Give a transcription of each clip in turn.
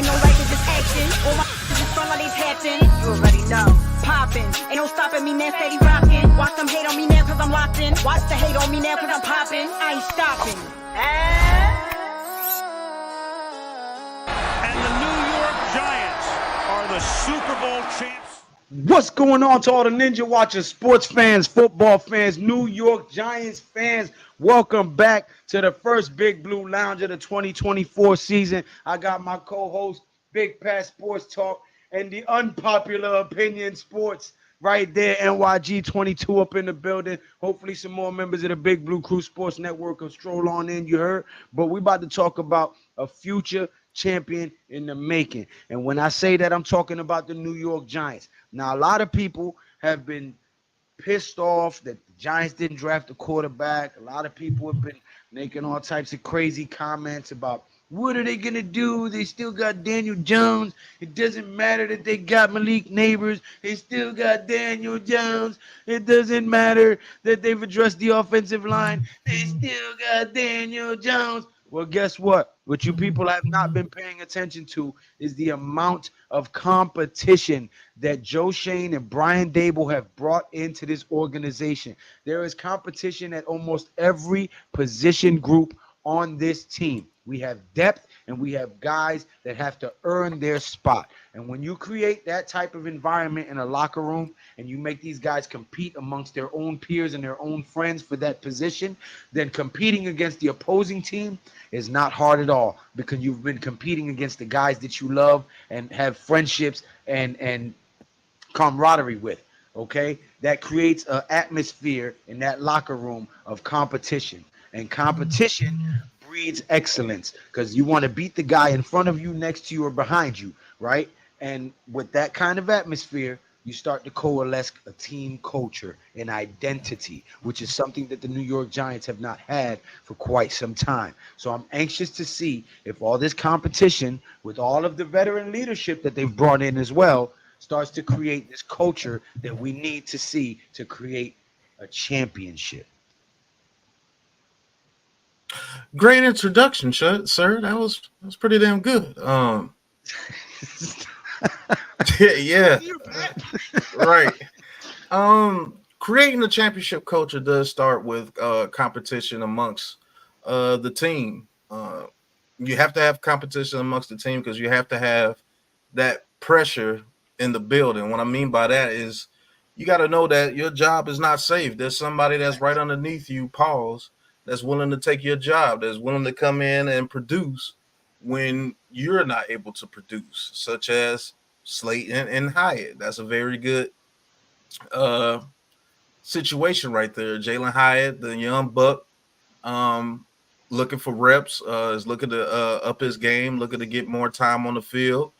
Ain't no life, it's just action. All my just front like they tapping. You already know. Poppin'. Ain't no stopping me now, steady rockin'. Watch them hate on me now cause I'm locked in. Watch the hate on me now cause I'm poppin'. I ain't stopping. And the New York Giants are the Super Bowl champs. What's going on to all the Ninja Watchers, sports fans, football fans, New York Giants fans? Welcome back to the first Big Blue Lounge of the 2024 season. I got my co-host, Big Pat Sports Talk, and the unpopular opinion sports right there, NYG 22 up in the building. Hopefully some more members of the Big Blue Crew Sports Network will stroll on in, you heard. But we about to talk about a future champion in the making. And when I say that, I'm talking about the New York Giants. Now, a lot of people have been pissed off that the Giants didn't draft a quarterback. A lot of people have been making all types of crazy comments about what are they going to do? They still got Daniel Jones. It doesn't matter that they got Malik Neighbors. They still got Daniel Jones. It doesn't matter that they've addressed the offensive line. They still got Daniel Jones. Well, guess what? What you people have not been paying attention to is the amount of competition that Joe Shane and Brian Dable have brought into this organization. There is competition at almost every position group on this team. We have depth and we have guys that have to earn their spot. And when you create that type of environment in a locker room and you make these guys compete amongst their own peers and their own friends for that position, then competing against the opposing team is not hard at all because you've been competing against the guys that you love and have friendships and camaraderie with. Okay, that creates an atmosphere in that locker room of competition, and competition breeds excellence because you want to beat the guy in front of you, next to you, or behind you, right? And with that kind of atmosphere, you start to coalesce a team culture, an identity, which is something that the New York Giants have not had for quite some time. So I'm anxious to see if all this competition with all of the veteran leadership that they've brought in as well starts to create this culture that we need to see to create a championship. Great introduction, sir. That was pretty damn good. Yeah, right. Creating a championship culture does start with competition amongst the team. You have to have competition amongst the team because you have to have that pressure in the building. What I mean by that is you got to know that your job is not safe. There's somebody that's right underneath you, pause, that's willing to take your job, that's willing to come in and produce when you're not able to produce, such as Slayton and Hyatt. That's a very good situation right there. Jalen Hyatt, the young buck, looking for reps, is looking to up his game, looking to get more time on the field.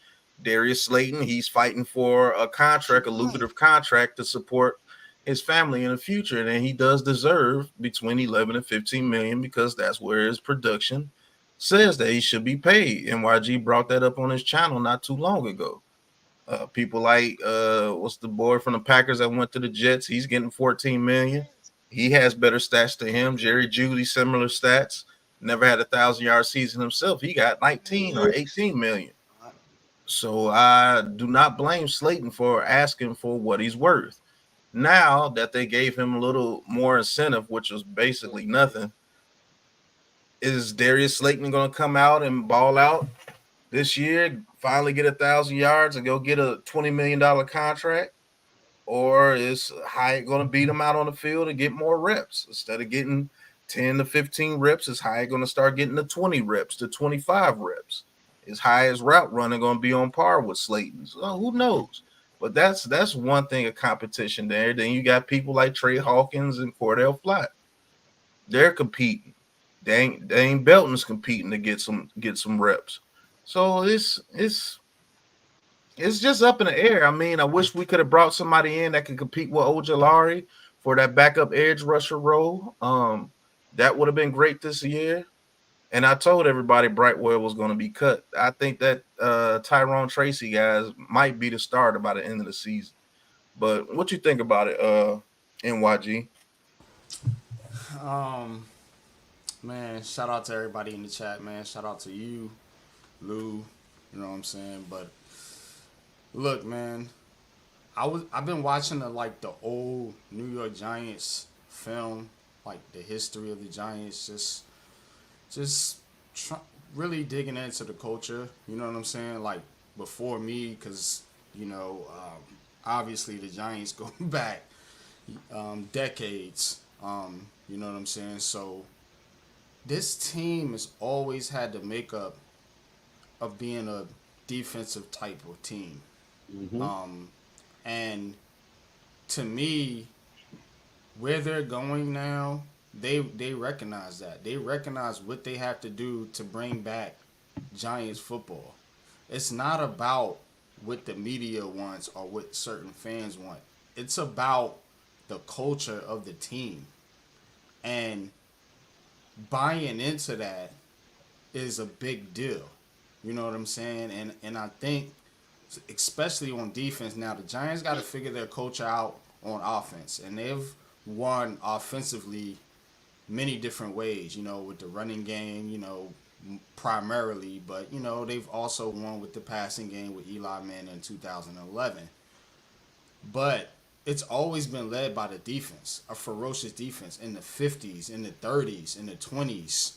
Darius Slayton, he's fighting for a contract, a lucrative contract to support his family in the future, and he does deserve between 11 and 15 million because that's where his production says that he should be paid. NYG brought that up on his channel not too long ago. People like what's the boy from the Packers that went to the Jets? He's getting 14 million. He has better stats to him. Jerry Jeudy, similar stats. Never had a 1,000-yard season himself. He got 19 or 18 million. So I do not blame Slayton for asking for what he's worth. Now that they gave him a little more incentive, which was basically nothing, is Darius Slayton going to come out and ball out this year, finally get 1,000 yards and go get a $20 million contract? Or is Hyatt going to beat him out on the field and get more reps? Instead of getting 10 to 15 reps, is Hyatt going to start getting the 20 reps to 25 reps? Is Hyatt's route running going to be on par with Slayton's? Well, who knows? But that's one thing of competition there. Then you got people like Trey Hawkins and Cordell Flott. They're competing. Dane Belton's competing to get some reps. So it's just up in the air. I mean, I wish we could have brought somebody in that could compete with Ojulari for that backup edge rusher role. That would have been great this year. And I told everybody Brightwell was going to be cut. I think that Tyrone Tracy guys might be the starter by the end of the season. But what you think about it, NYG? Man, shout out to everybody in the chat, man. Shout out to you, Lou, You know what I'm saying? But look, man, I've been watching the old New York Giants film, like the history of the Giants, just try, really digging into the culture. You know what I'm saying? Like before me, because obviously the Giants go back decades. You know what I'm saying? So this team has always had the makeup of being a defensive type of team. Mm-hmm. And to me, where they're going now, they recognize that. They recognize what they have to do to bring back Giants football. It's not about what the media wants or what certain fans want. It's about the culture of the team. And buying into that is a big deal. You know what I'm saying? And I think especially on defense now, the Giants got to figure their culture out on offense. And they've won offensively many different ways, with the running game, primarily, but they've also won with the passing game with Eli Manning in 2011. But it's always been led by the defense, a ferocious defense in the 50s, in the 30s, in the 20s,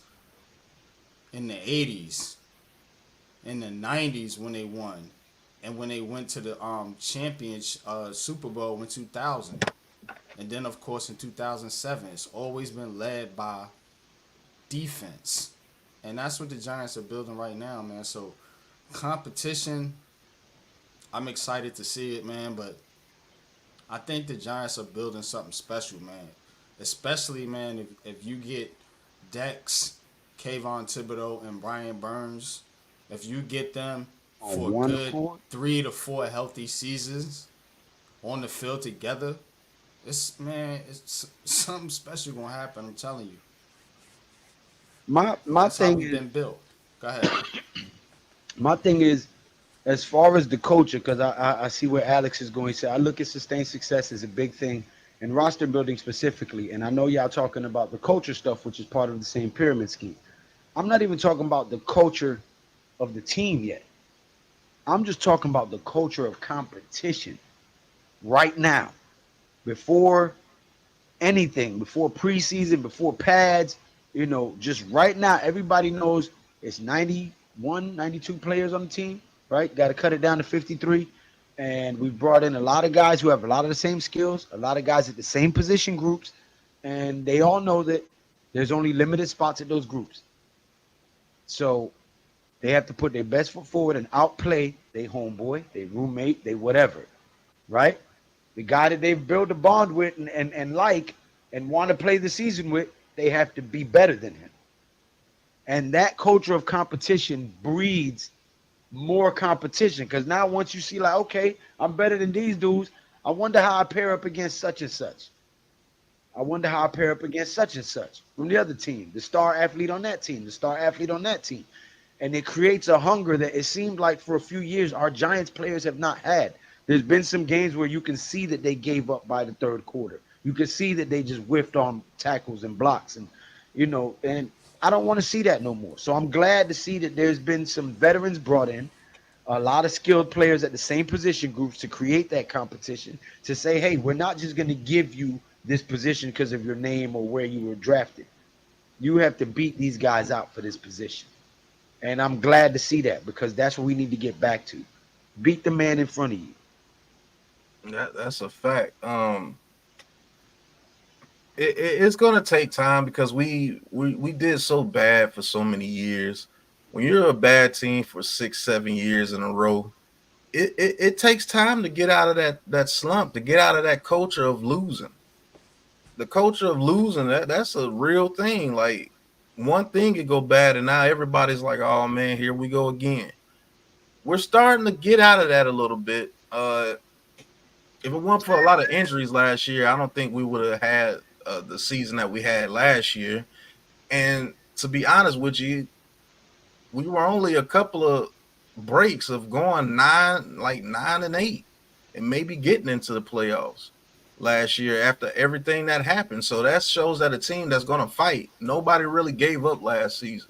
in the 80s, in the 90s when they won, and when they went to the championship Super Bowl in 2000. And then, of course, in 2007, it's always been led by defense. And that's what the Giants are building right now, man. So, competition, I'm excited to see it, man. But I think the Giants are building something special, man. Especially, man, if you get Dex, Kayvon Thibodeau, and Brian Burns, if you get them On for a one good accord. 3 to 4 healthy seasons on the field together, it's something special gonna happen. I'm telling you. My That's how thing we've is been built. Go ahead. my thing is as far as the culture, because I see where Alex is going. So I look at sustained success as a big thing and roster building specifically. And I know y'all talking about the culture stuff, which is part of the same pyramid scheme. I'm not even talking about the culture of the team yet. I'm just talking about the culture of competition right now. Before anything, before preseason, before pads, just right now, everybody knows it's 91, 92 players on the team, right? Got to cut it down to 53. And we brought in a lot of guys who have a lot of the same skills, a lot of guys at the same position groups. And they all know that there's only limited spots at those groups. So they have to put their best foot forward and outplay their homeboy, their roommate, their whatever, right? The guy that they've built a bond with and like and want to play the season with, they have to be better than him. And that culture of competition breeds more competition. Because now once you see like, okay, I'm better than these dudes, I wonder how I pair up against such and such. I wonder how I pair up against such and such from the other team, the star athlete on that team, the star athlete on that team. And it creates a hunger that it seemed like for a few years our Giants players have not had. There's been some games where you can see that they gave up by the third quarter. You can see that they just whiffed on tackles and blocks and I don't want to see that no more. So I'm glad to see that there's been some veterans brought in, a lot of skilled players at the same position groups to create that competition, to say, hey, we're not just going to give you this position because of your name or where you were drafted. You have to beat these guys out for this position. And I'm glad to see that because that's what we need to get back to. Beat the man in front of you. That's a fact. It's gonna take time because we did so bad for so many years. When you're a bad team for 6, 7 years in a row, it takes time to get out of that slump, to get out of that culture of losing. The culture of losing, that's a real thing. Like one thing could go bad, and now everybody's like, "Oh man, here we go again." We're starting to get out of that a little bit. If it weren't for a lot of injuries last year, I don't think we would have had the season that we had last year. And to be honest with you, we were only a couple of breaks of going 9-8, and maybe getting into the playoffs last year after everything that happened. So that shows that a team that's going to fight. Nobody really gave up last season.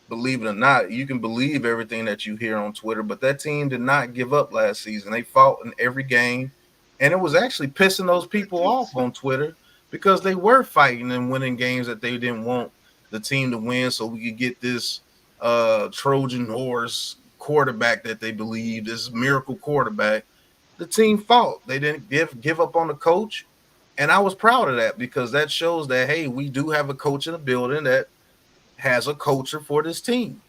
believe it or not, you can believe everything that you hear on Twitter, but that team did not give up last season. They fought in every game, and it was actually pissing those people off on Twitter because they were fighting and winning games that they didn't want the team to win, so we could get this Trojan horse quarterback that they believe, this miracle quarterback. The team fought. They didn't give up on the coach, and I was proud of that because that shows that hey, we do have a coach in the building that has a culture for this team.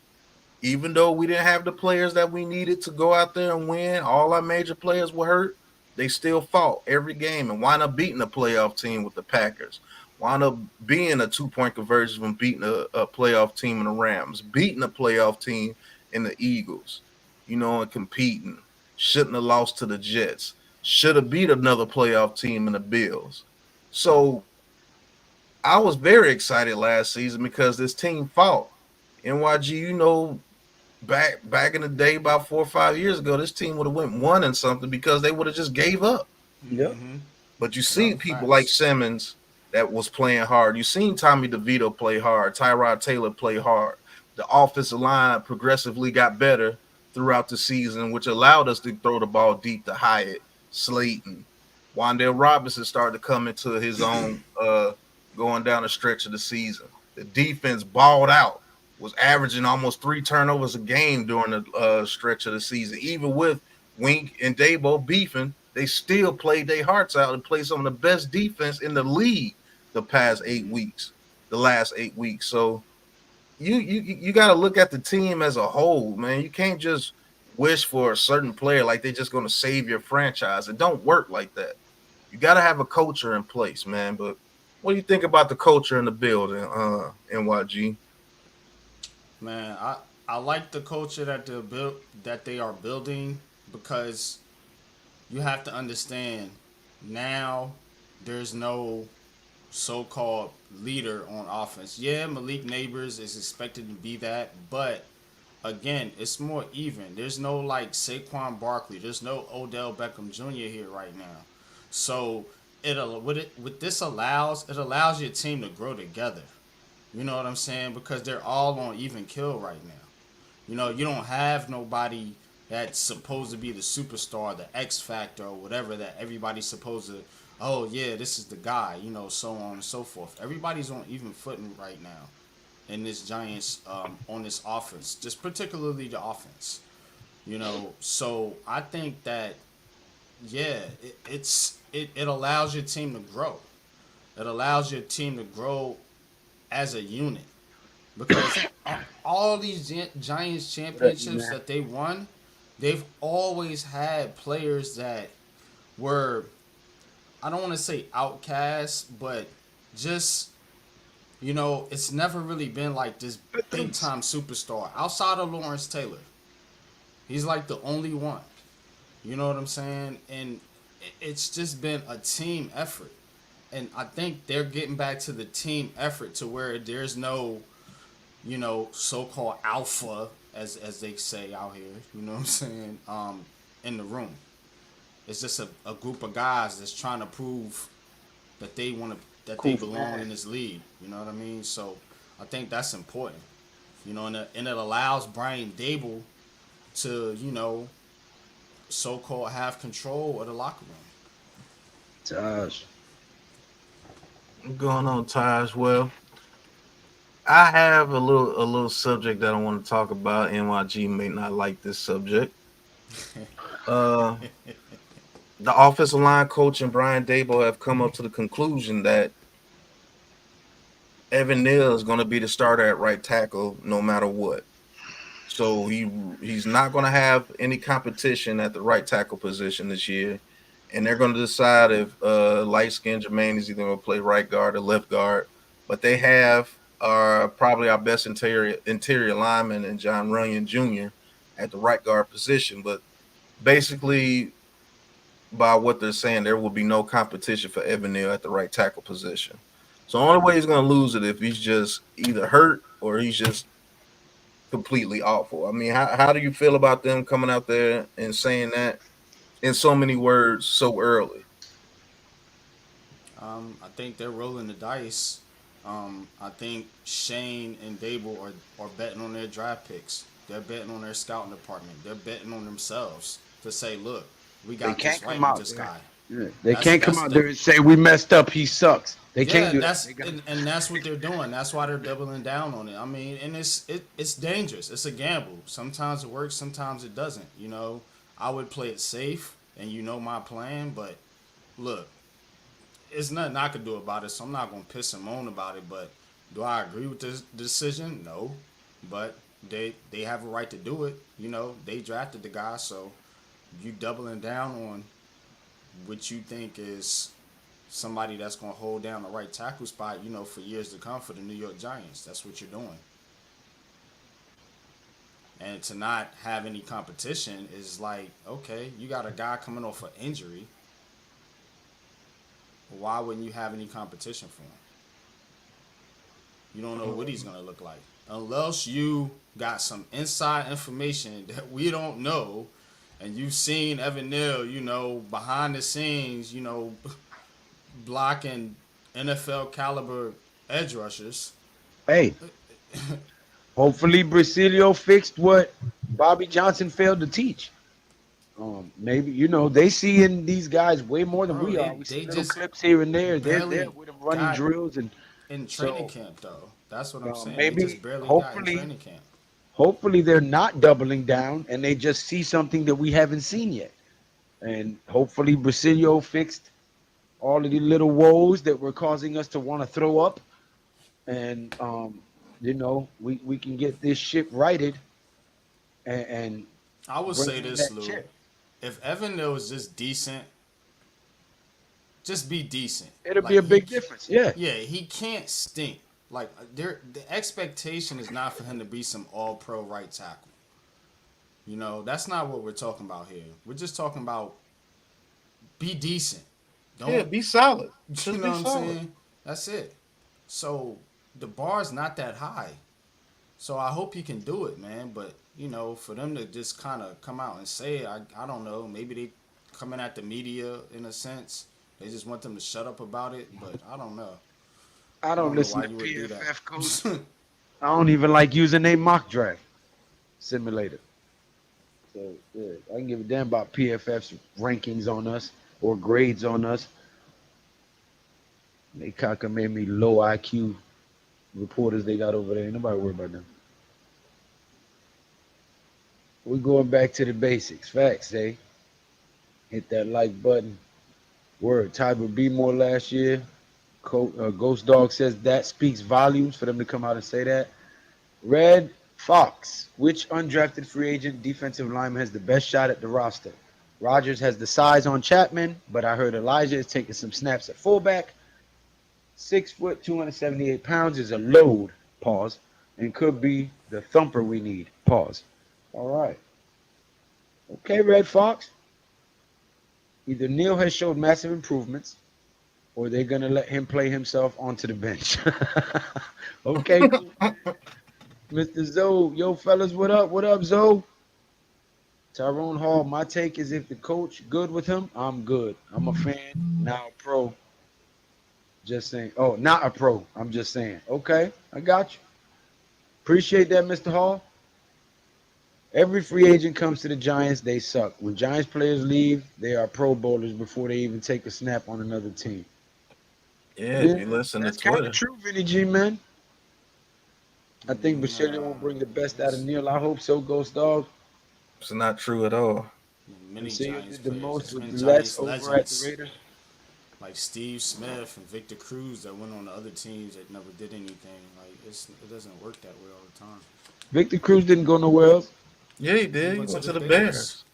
Even though we didn't have the players that we needed to go out there and win, all our major players were hurt. They still fought every game and wound up beating a playoff team with the Packers. Wound up being a 2-point conversion from beating a playoff team in the Rams, beating a playoff team in the Eagles, and competing. Shouldn't have lost to the Jets. Should have beat another playoff team in the Bills. So I was very excited last season because this team fought. NYG, back in the day, about 4 or 5 years ago, this team would have went one and something because they would have just gave up. Yep. But you see No, people like facts. Simmons that was playing hard. You seen Tommy DeVito play hard, Tyrod Taylor play hard. The offensive line progressively got better throughout the season, which allowed us to throw the ball deep to Hyatt, Slayton. Wandale Robinson started to come into his own going down the stretch of the season. The defense balled out, was averaging almost 3 turnovers a game during the stretch of the season. Even with Wink and Dabo beefing, they still played their hearts out and played some of the best defense in the league the last 8 weeks. So you got to look at the team as a whole, man. You can't just wish for a certain player like they're just going to save your franchise. It don't work like that. You got to have a culture in place, man. But what do you think about the culture in the building, NYG? Man, I like the culture that they are building because you have to understand now there's no so-called leader on offense. Yeah, Malik Neighbors is expected to be that, but again, it's more even. There's no like Saquon Barkley. There's no Odell Beckham Jr. here right now. So it allows your team to grow together. You know what I'm saying? Because they're all on even kill right now. You don't have nobody that's supposed to be the superstar, the X factor, or whatever that everybody's supposed to. Oh yeah, this is the guy. So on and so forth. Everybody's on even footing right now in this Giants on this offense, just particularly the offense. So I think that yeah, it allows your team to grow. It allows your team to grow as a unit because all these Giants championships that they won, they've always had players that were, I don't want to say outcasts, but just it's never really been like this big time superstar outside of Lawrence Taylor. He's like the only one. You know what I'm saying? And it's just been a team effort. And I think they're getting back to the team effort to where there's no, so-called alpha, as they say out here. You know what I'm saying? In the room, it's just a group of guys that's trying to prove that they belong in this league. You know what I mean? So I think that's important. And it allows Brian Dable to, so-called have control of the locker room. Josh. What's going on, Taj? Well, I have a little subject that I want to talk about. NYG may not like this subject. Uh, the offensive line coach and Brian Dable have come up to the conclusion that Evan Neal is going to be the starter at right tackle no matter what. So he's not going to have any competition at the right tackle position this year, and they're going to decide if light skinned Jermaine is either going to play right guard or left guard. But they have probably our best interior lineman and John Runyon Jr. at the right guard position. But basically, by what they're saying, there will be no competition for Evan Neal at the right tackle position. So the only way he's going to lose it if he's just either hurt or he's just completely awful. I mean, how do you feel about them coming out there and saying that in so many words so early? I think they're rolling the dice I think Shane and Dable are betting on their draft picks. They're betting on their scouting department. They're betting on themselves to say, look, we They got can't this come right with out this there. guy. Yeah. They That's can't come that's out the there and say we messed up. He sucks. They can't yeah, do that. They got and that's what they're doing. That's why they're doubling down on it. I mean, and it's dangerous. It's a gamble. Sometimes it works, sometimes it doesn't. You know, I would play it safe, and you know my plan. But look, it's nothing I could do about it, so I'm not gonna piss and moan about it. But do I agree with this decision? No, but they have a right to do it. You know, they drafted the guy, so you doubling down on what you think is somebody that's going to hold down the right tackle spot, you know, for years to come for the New York Giants. That's what you're doing. And to not have any competition is like, okay, you got a guy coming off an injury. Why wouldn't you have any competition for him? You don't know what he's going to look like. Unless you got some inside information that we don't know, and you've seen Evan Neal, you know, behind the scenes, you know, blocking NFL caliber edge rushers. hey, hopefully Brasilio fixed what Bobby Johnson failed to teach. Maybe they see in these guys way more than Bro, we are. We see they little just clips here and there. They're there barely with them running got drills, and in training so camp though. That's what I'm saying. They maybe just barely got in hopefully training camp. hopefully they're not doubling down and they just see something that we haven't seen yet. And hopefully Brasilio fixed all of the little woes that were causing us to want to throw up, and we can get this ship righted and I would bring say home this, that Lou. chip. If Evan Neal is just decent, just be decent. It'll be Like a big difference. Yeah. yeah, he can't stink. Like the expectation is not for him to be some all pro right tackle. You know, that's not what we're talking about here. We're just talking about be decent. Yeah, Don't be solid. you Just know be what I'm solid. saying? That's it. So the bar's not that high. So I hope he can do it, man. But you know, for them to just kind of come out and say it, I don't know. Maybe they coming at the media in a sense. They just want them to shut up about it. But I don't know. I I don't don't know listen why to you would do that. PFF coach. I don't even like using a mock draft simulator. So yeah, I can give a damn about PFF's rankings on us or grades on us. They made me low IQ reporters they got over there. Ain't nobody worry about them. We're going back to the basics. Facts, eh? Hit that like button. Word. Tyber B more last year. Ghost Dog says that speaks volumes for them to come out and say that. Red Fox. Which undrafted free agent defensive lineman has the best shot at the roster? Rogers has the size on Chapman, but I heard Elijah is taking some snaps at fullback. 6 foot, 278 pounds is a load. Pause. And could be the thumper we need. Pause. All right. Okay, Red Fox. Either Neil has showed massive improvements, or they're gonna let him play himself onto the bench. Okay, cool. Mr. Zoe, yo fellas, what up? What up, Zoe? Tyrone Hall, my take is if the coach good with him, I'm good. I'm a fan, now a pro. Just saying. Oh, not a pro. I'm just saying. Okay, I got you. Appreciate that, Mr. Hall. Every free agent comes to the Giants, they suck. When Giants players leave, they are pro bowlers before they even take a snap on another team. Yeah, if Yeah, you listen to that's kind of Twitter. true, Vinny G, man. I think Basilio will Nah, bring the best out of it's Neil. I hope so, Ghost Dog. It's not true at all. many Basilio Giants did the players. most There's with been the less Giants over at the legends Raiders. like Steve Smith and Victor Cruz that went on to other teams that never did anything. Like it doesn't work that way all the time. Victor Cruz didn't go nowhere else. Yeah, he He did. He went to went the to the Bears. Bears.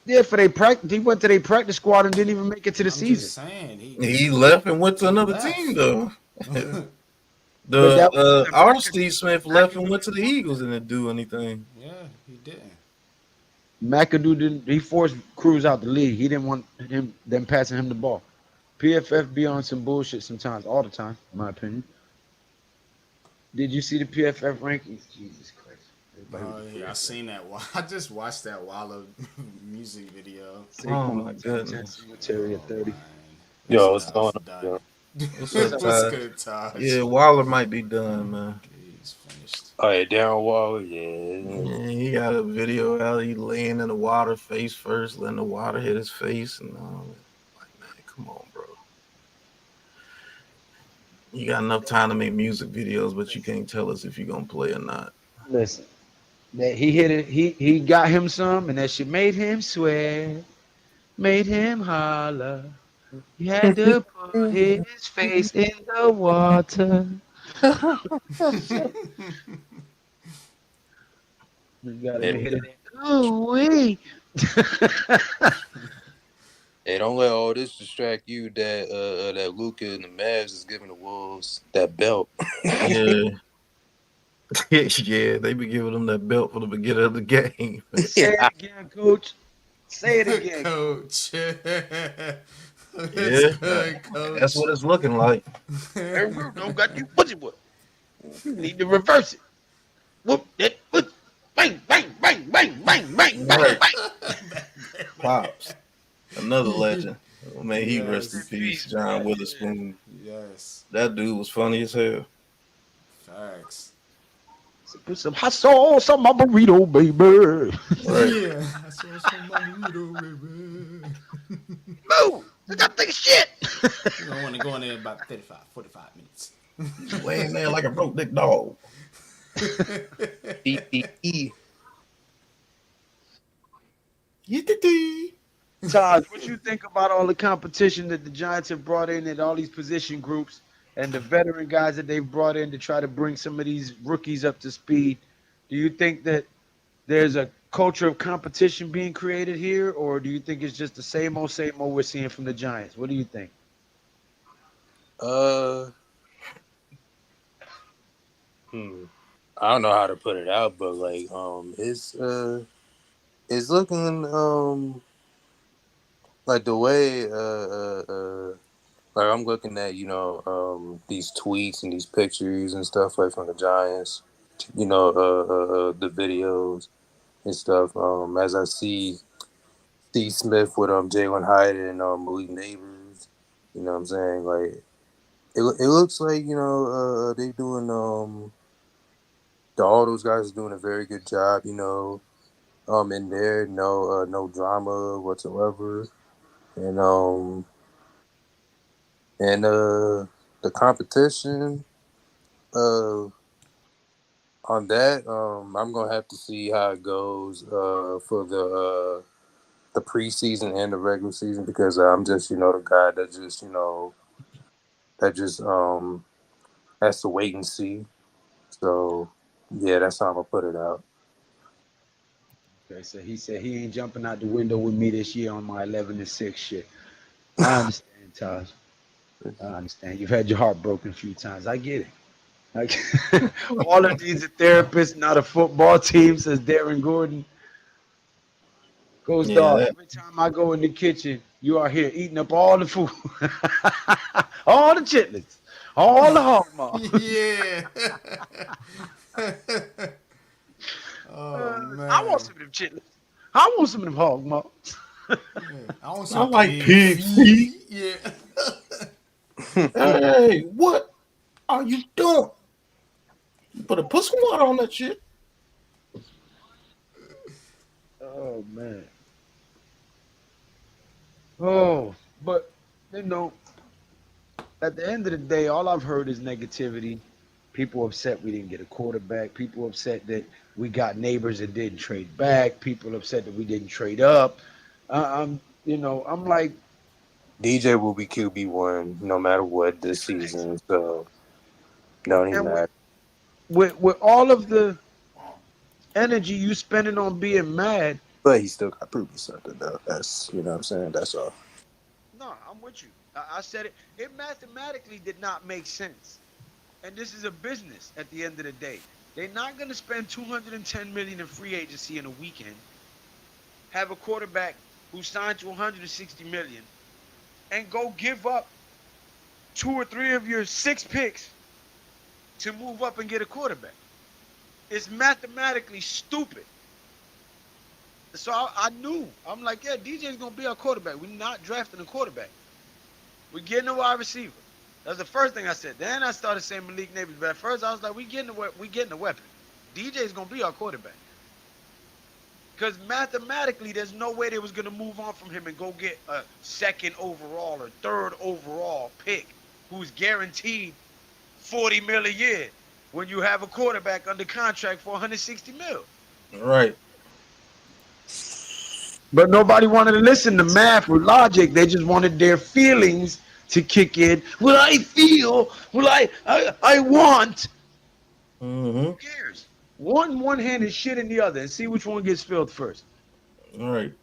Yeah, for their practice, he went to their practice squad and didn't even make it to the I'm just season. saying He left and went to he another team left. though. But The that was in our America. Steve Smith left and went to the Eagles and didn't do anything. Yeah, he didn't. McAdoo didn't. He forced Cruz out the league. He didn't want them passing him the ball. PFF be on some bullshit sometimes, all the time, in my opinion. Did you see the PFF rankings? Jesus Christ! Everybody Oh with the yeah, I PFF. seen that. I just watched that Wallow music video. Oh Saquon my top 10 goodness. cemetery at Oh 30. man, that Yo, what's going stuff on, done. yo? What's up, What's Taj? good, Taj? Yeah, Waller might be done, man. He's finished. Oh yeah, Darren Waller, yeah. Yeah, he got a video out. He laying in the water face first, letting the water hit his face, and all that. Like, man, come on, bro. You got enough time to make music videos, but you can't tell us if you're gonna play or not. Listen, that he hit it. He got him some, and that shit made him sweat, made him holler. He had to put his face in the water. You gotta Hey, be hitting it. Ooh wee. hey, don't let all this distract you that Luca and the Mavs is giving the Wolves that belt. Yeah, yeah, they be giving them that belt for the beginning of the game. Say it again, coach. Say it again. Coach. It's Yeah, good, that's Coach. what it's looking like. Don't got you pussy with. You need to reverse it. Whoop it. Whoop. Bang, bang, bang, bang, bang, bang, bang, Right, bang. Pops, another legend. Oh, may he rest in Yes. peace, John Witherspoon. Yes. That dude was funny as hell. Facts. Put some hot sauce on my burrito, baby. Right. Yeah. I saw some burrito, baby. Move. I gotta take a shit. You don't want to go in there about 35, 45 minutes. Laying there like a broke dick dog. DPE. Todd, what you think about all the competition that the Giants have brought in and all these position groups and the veteran guys that they've brought in to try to bring some of these rookies up to speed? Do you think that there's a culture of competition being created here, or do you think it's just the same old we're seeing from the Giants? What do you think? Uh, I don't know how to put it out, but like it's looking like the way like I'm looking at these tweets and these pictures and stuff like from the Giants, the videos and stuff. As I see Steve Smith with Jalen Hyatt and Malik Neighbors, you know what I'm saying? Like it looks like they doing all those guys are doing a very good job, in there, no drama whatsoever, and the competition uh on that I'm gonna have to see how it goes for the preseason and the regular season because I'm just the guy that just has to wait and see. So yeah, that's how I'm gonna put it out. Okay, so he said he ain't jumping out the window with me this year on my 11-6 shit. I understand, Taj. I understand. You've had your heart broken a few times. I get it. Like all of these are therapists, not a football team, says Darren Gordon. Ghost Yeah, dog. that, Every time I go in the kitchen, you are here eating up all the food, all the chitlins, all the hog maw. Yeah. Oh I want man. some of them chitlins. I want some of them hog maw. I want I some like pig pig feet. feet. Yeah. Hey, what are you doing? You better put some water on that shit. Oh man. Oh, but you know, at the end of the day, all I've heard is negativity. People upset we didn't get a quarterback. People upset that we got neighbors that didn't trade back. People upset that we didn't trade up. I'm like, DJ will be QB1 no matter what this season, so don't even and with matter. with all of the energy you spending on being mad, But he still got to prove something though. That's what I'm saying. That's all. no, I'm with you. I said it. It mathematically did not make sense. And this is a business at the end of the day. They're not going to spend 210 million in free agency in a weekend. Have a quarterback who signed to 160 million and go give up 2 or 3 of your 6 picks to move up and get a quarterback. It's mathematically stupid. So I knew. I'm like, yeah, DJ's going to be our quarterback. We're not drafting a quarterback. We're getting a wide receiver. That's the first thing I said. Then I started saying Malik Neighbors, but at first I was like, we getting a weapon. DJ's gonna be our quarterback. Because mathematically, there's no way they was gonna move on from him and go get a second overall or third overall pick who's guaranteed 40 mil a year when you have a quarterback under contract for 160 mil. Right. But nobody wanted to listen to math or logic. They just wanted their feelings to kick in. Well, I feel. Well, I want. Mm-hmm. Who cares? One hand is shit in the other, and see which one gets filled first. All right.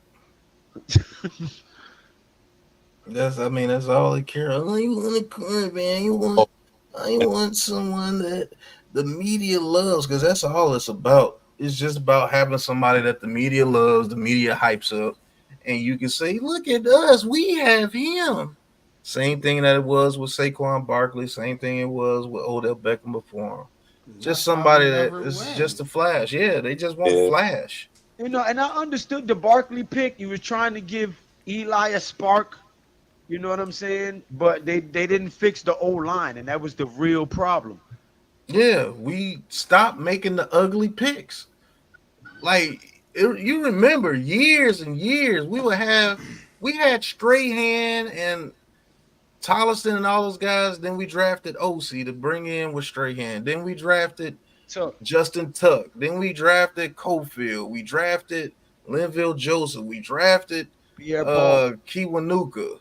That's all they care. Oh, you want a quarterback? I want someone that the media loves, because that's all it's about. It's just about having somebody that the media loves, the media hypes up, and you can say, "Look at us, we have him." Same thing that it was with Saquon Barkley. Same thing it was with Odell Beckham before him. Just That's why we somebody that never is win. just a flash. Yeah, they just want Yeah. flash. And I understood the Barkley pick. He was trying to give Eli a spark. You know what I'm saying? But they didn't fix the O line, and that was the real problem. Yeah, we stopped making the ugly picks. Like you remember years and years, we had Strahan and Tolliston and all those guys. Then we drafted OC to bring in with Strahan. Then we drafted So Justin Tuck. Then we drafted Cofield. We drafted Linville Joseph. We drafted Pierre Paul. Kiwanuka.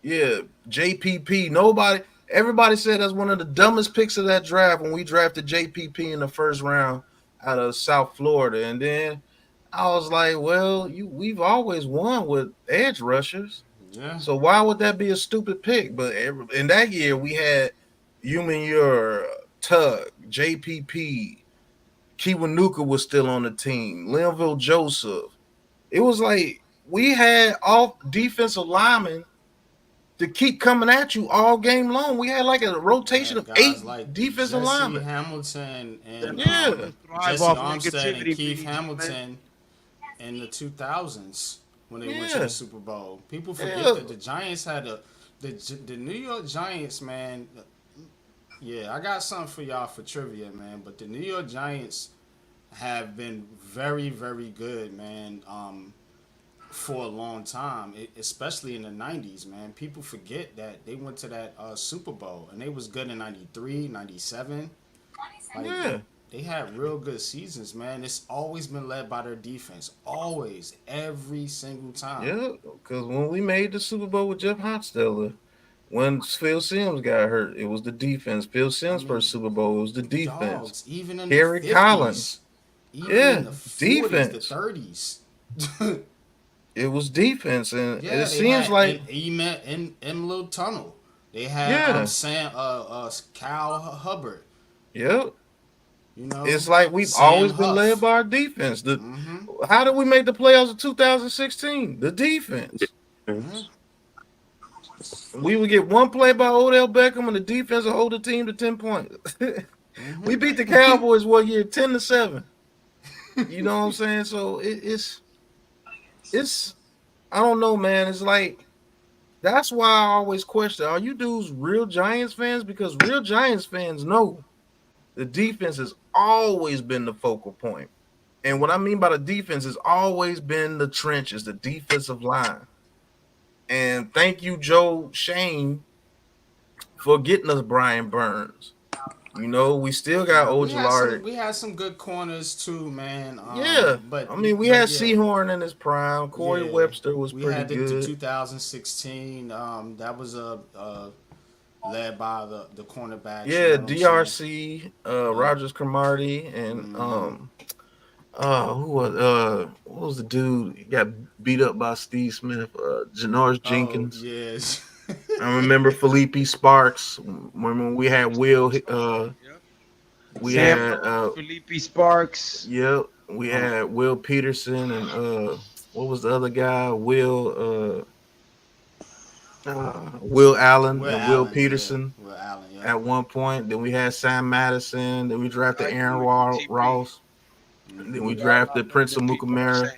Yeah, JPP. Everybody said that's one of the dumbest picks of that draft when we drafted JPP in the first round out of South Florida. And then I was like, well, we've always won with edge rushers. Yeah. So why would that be a stupid pick? But in that year, we had Human Tug, JPP, Kiwanuka was still on the team, Linville Joseph. It was like we had all defensive linemen to keep coming at you all game long. We had like a rotation of 8 like defensive Jesse linemen. Hamilton and Yeah. Thrive Jesse off Armstead and negativity, Keith BG, Hamilton in the 2000s when they went to Yeah. the Super Bowl. People forget Yeah. that the Giants had the New York Giants, man. Yeah, I got something for y'all for trivia, man. But the New York Giants have been very, very good, man. For a long time, especially in the 90s, man. People forget that they went to that Super Bowl and they was good in 93, 97. Like, Yeah. they had real good seasons, man. It's always been led by their defense. Always. Every single time. Yeah, because when we made the Super Bowl with Jeff Hostetler, when Phil Simms got hurt, it was the defense. Phil Simms' first Super Bowl, it was the defense. Dogs, even in Harry the 50s. Collins. Even Yeah, in the 40s, defense. the 30s. It was defense, and Yeah, it seems like in Little Tunnel. They had Yeah. Cal Hubbard. Yep. You know, It's like we've Sam always been Huff. led by our defense. Mhm. How did we make the playoffs in 2016? The defense. Mhm. We would get one play by Odell Beckham, and the defense would hold the team to 10 points. We beat the Cowboys what year? 10-7. You know what I'm saying? So it's I don't know, man. It's like that's why I always question: are you dudes real Giants fans? Because real Giants fans know the defense has always been the focal point. And what I mean by the defense has always been the trenches, the defensive line. And thank you, Joe Shane, for getting us Brian Burns. You know, we still got Ojulari. We had some good corners too, man. Yeah. But I mean, we had yeah. Seahorn in his prime. Corey Yeah. Webster was we pretty had the good. 2016. That was led by the cornerbacks. Yeah, you know what I'm DRC, Rogers Cromartie, and who was what was the dude? He got beat up by Steve Smith, Janoris Jenkins. Oh, yes. I remember Felipe Sparks. When we had Will, we Sam had Felipe Sparks. yep, we had Will Peterson and what was the other guy? Will Allen Will and Will Allen, Peterson. Yeah. Will Allen, yeah. At one point, then we had Sam Madison. Then we drafted I agree Aaron with you, TP. Ross. Then we drafted Prince of Mukamara.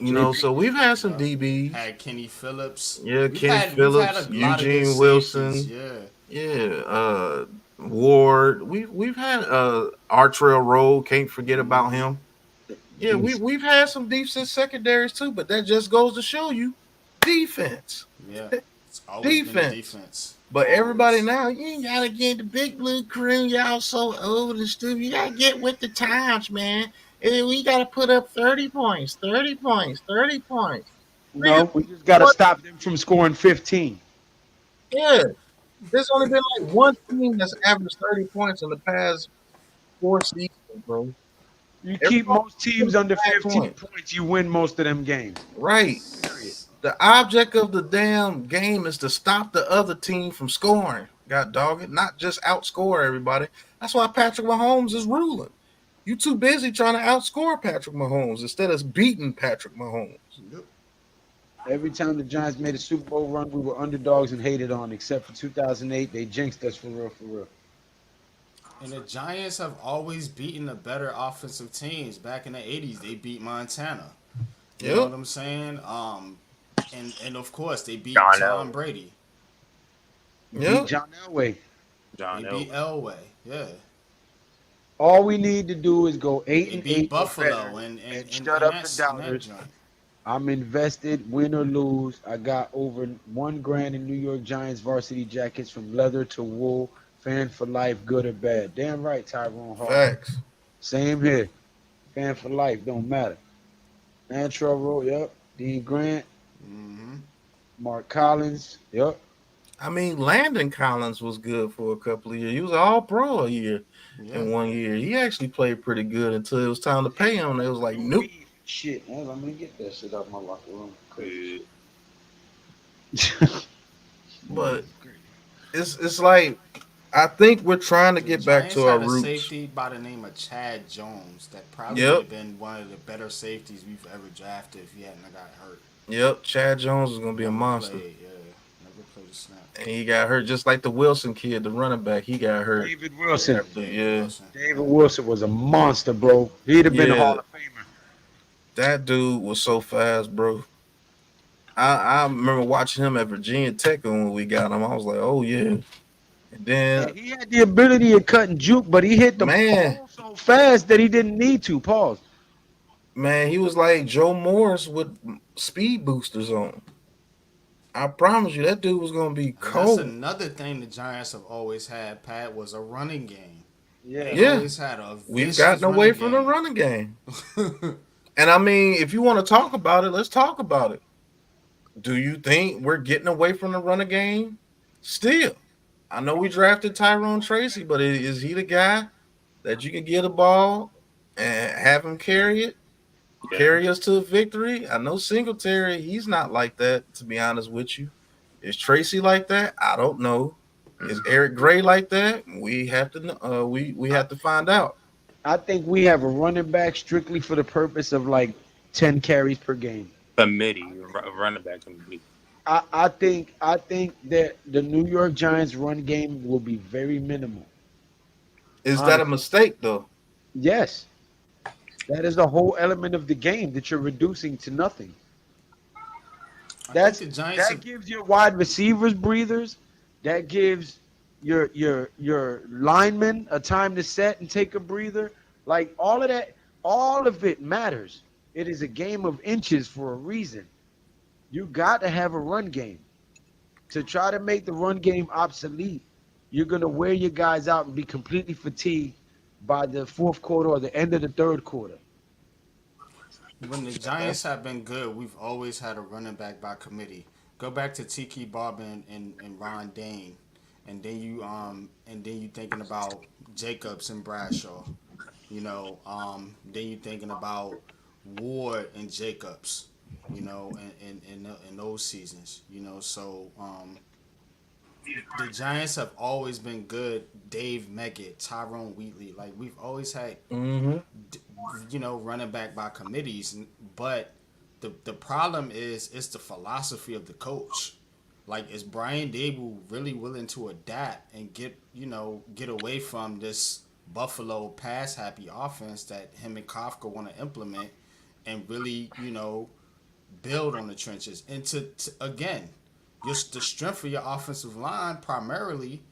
JP. So we've had some Yep. DBs. Had Kenny Phillips. Yeah, Kenny We've had Phillips, a lot of good Eugene safeties. Wilson, Yeah. yeah, Ward. We've had Artrell Rowe. Can't forget about him. Yeah, Beast. we've had some decent secondaries too, but that just goes to show you defense, Yeah. It's always been the defense. defense. But everybody Always. now, you ain't gotta get the big blue crew. Y'all so old and stupid. You gotta get with the times, man. And we gotta put up 30 points, 30 points, 30 points. Nigga, No, we just got to what? stop them from scoring 15. Yeah, there's only been like one team that's averaged 30 points in the past 4 seasons, bro. You keep Everybody most teams under 5 15 points. points, you win most of them games. Right. Period. The object of the damn game is to stop the other team from scoring. God dog it, not just outscore everybody. That's why Patrick Mahomes is ruling. You too busy trying to outscore Patrick Mahomes instead of beating Patrick Mahomes. Yep. Every time the Giants made a Super Bowl run, we were underdogs and hated on, except for 2008. They jinxed us for real, for real. And the Giants have always beaten the better offensive teams. Back in the '80s, they beat Montana. You know Yep. what I'm saying? And of course they beat John Tom Elway. Brady. We beat Yep. John Elway. They John beat Elway. Elway. Yeah. All we need to do is go eight They and beat eight or better Buffalo and and, shut and up the that's in that doubters. joint. I'm invested, win or lose. I got over 1 grand in New York Giants varsity jackets from leather to wool. Fan for life, good or bad. Damn right, Tyrone Hart. Facts. Same here. Fan for life, don't matter. Antrell Rowe, yep. Dean Grant, Mm-hmm. Mark Collins, yep. I mean, Landon Collins was good for a couple of years. He was all pro a year Yeah. in one year. He actually played pretty good until it was time to pay him. They was like, Drew nope. Reed, shit, man, I'm gonna get that shit out my locker room. Crazy. But it's like I think we're trying to The get back Giants to our had a roots. safety by the name of Chad Jones that probably would Yep. have been one of the better safeties we've ever drafted if he hadn't have got hurt. Yep. Chad Jones is gonna be a Never monster. played, yeah. Never played a snap. And he got hurt just like the Wilson kid, the running back. He got hurt. David Yeah, Wilson. After, David yeah. Wilson. David Wilson was a monster, bro. He'd have been a Yeah. Hall of Famer. That dude was so fast, bro. I remember watching him at Virginia Tech when we got him. I was like, oh yeah. And then And he had the ability of cut and juke, but he hit the man, pole so fast that he didn't need to. Pause. man, he was like Joe Morris with speed boosters on. I promise you, that dude was gonna be And that's cold. another thing the Giants have always had, Pat, was a running game. Yeah. They Yeah, always had a we've vicious gotten away running from the game. running game. And I mean, if you want to talk about it, let's talk about it. Do you think we're getting away from the running game? Still, I know we drafted Tyrone Tracy, but is he the guy that you can get a ball and have him carry it, Yeah. carry us to victory? I know Singletary, he's not like that, to be honest with you. Is Tracy like that? I don't know. Is Eric Gray like that? We have to we have to find out. I think we have a running back strictly for the purpose of like 10 carries per game. Committee, running back committee. I think that the New York Giants run game will be very minimal. Is that a Honestly. mistake though? Yes. That is the whole element of the game that you're reducing to nothing. I That's think the Giants that have, gives your wide receivers breathers. That gives your linemen a time to set and take a breather. Like all of that, all of it matters. It is a game of inches for a reason. You got to have a run game. To try to make the run game obsolete, you're gonna wear your guys out and be completely fatigued by the fourth quarter or the end of the third quarter. when the Giants have been good, we've always had a running back by committee. Go back to Tiki Barber and Ron Dane, and then you thinking about Jacobs and Bradshaw. Then you thinking about Ward and Jacobs. In those seasons. The Giants have always been good. Dave Meggett, Tyrone Wheatley, like we've always had, Mm-hmm. running back by committees. But the problem is it's the philosophy of the coach. Like, is Brian Dable really willing to adapt and get away from this Buffalo pass happy offense that him and Kafka want to implement, and really, build on the trenches and to again, just the strength of your offensive line primarily,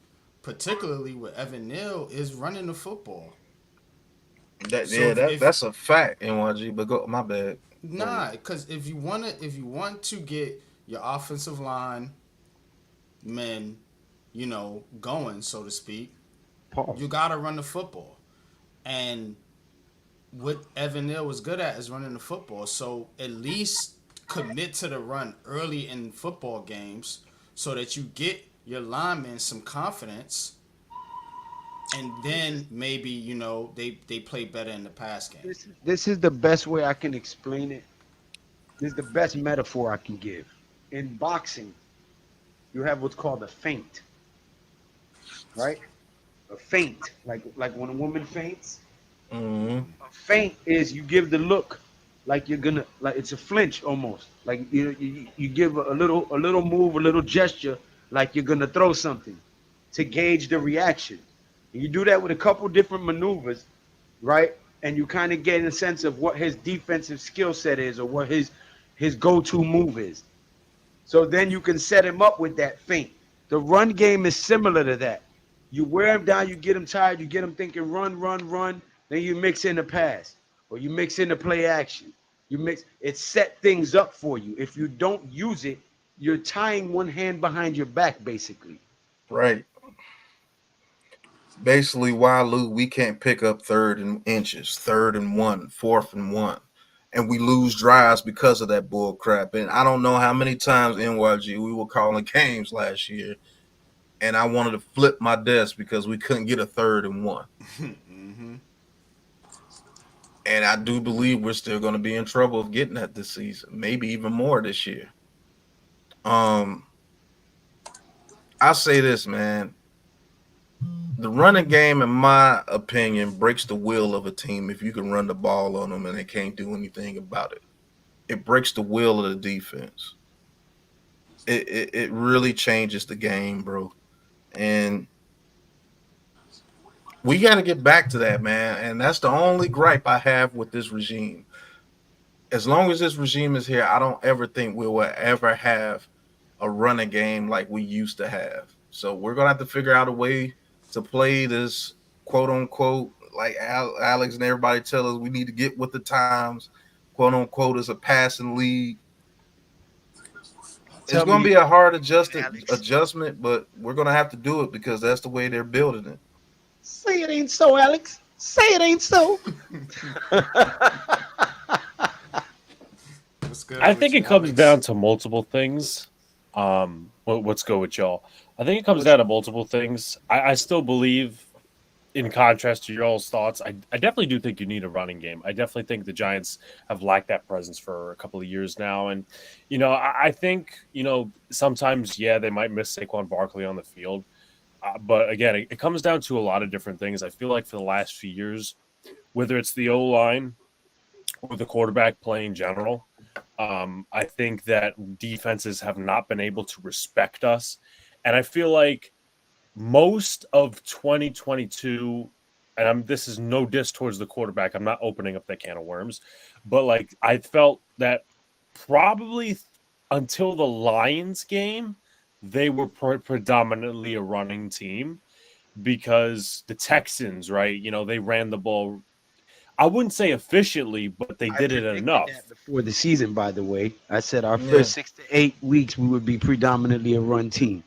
particularly with Evan Neal, is running the football. So if That's a fact, NYG. But go, my bad. Go ahead. nah, because if you want to get your offensive line men, going so to speak, you Pause. gotta run the football. And what Evan Neal was good at is running the football. So at least commit to the run early in football games so that you get your linemen some confidence, and then maybe they play better in the pass game. This is the best way I can explain it. This is the best metaphor I can give. In boxing, you have what's called a feint, right? A feint, like when a woman faints. Mm-hmm. A feint is you give the look, like you're gonna, like it's a flinch almost, like you give a little move, a little gesture, like you're gonna throw something, to gauge the reaction. And you do that with a couple different maneuvers, right? And you kind of get a sense of what his defensive skill set is, or what his go-to move is. So then you can set him up with that feint. The run game is similar to that. You wear him down, you get him tired, you get him thinking run, run, run. Then you mix in the pass, or you mix in the play action. It set things up for you. If you don't use it, you're tying one hand behind your back, basically. Right. Basically, why Lou, we can't pick up third and inches, third and one, fourth and one. And we lose drives because of that bull crap. And I don't know how many times NYG we were calling games last year, and I wanted to flip my desk because we couldn't get a third and one. Mm-hmm. And I do believe we're still going to be in trouble of getting that this season, maybe even more this year. I say this, man. The running game, in my opinion, breaks the will of a team if you can run the ball on them and they can't do anything about it. It breaks the will of the defense. It really changes the game, bro. And we got to get back to that, man. And that's the only gripe I have with this regime. As long as this regime is here, I don't ever think we will ever have a running game like we used to have. So we're gonna have to figure out a way to play this quote unquote, like Alex and everybody tell us we need to get with the times, quote unquote, as a passing league. It's Tell gonna me, be a hard Alex. adjustment, but we're gonna have to do it because that's the way they're building it. Say it ain't so, Alex. Say it ain't so. What's good I with think you, it comes Alex? down to multiple things. Let's go with y'all. I think it comes down to multiple things. I still believe, in contrast to y'all's thoughts, I definitely do think you need a running game. I definitely think the Giants have lacked that presence for a couple of years now. And, I think, sometimes, yeah, they might miss Saquon Barkley on the field. But again, it comes down to a lot of different things. I feel like for the last few years, whether it's the O-line or the quarterback play in general, I think that defenses have not been able to respect us. And I feel like most of 2022, and this is no diss towards the quarterback, I'm not opening up that can of worms, but like I felt that probably until the Lions game, they were predominantly a running team because the Texans, right? They ran the ball. I wouldn't say efficiently, but they I did it predicted enough. that before the season, by the way. I said our Yeah, first 6 to 8 weeks we would be predominantly a run team.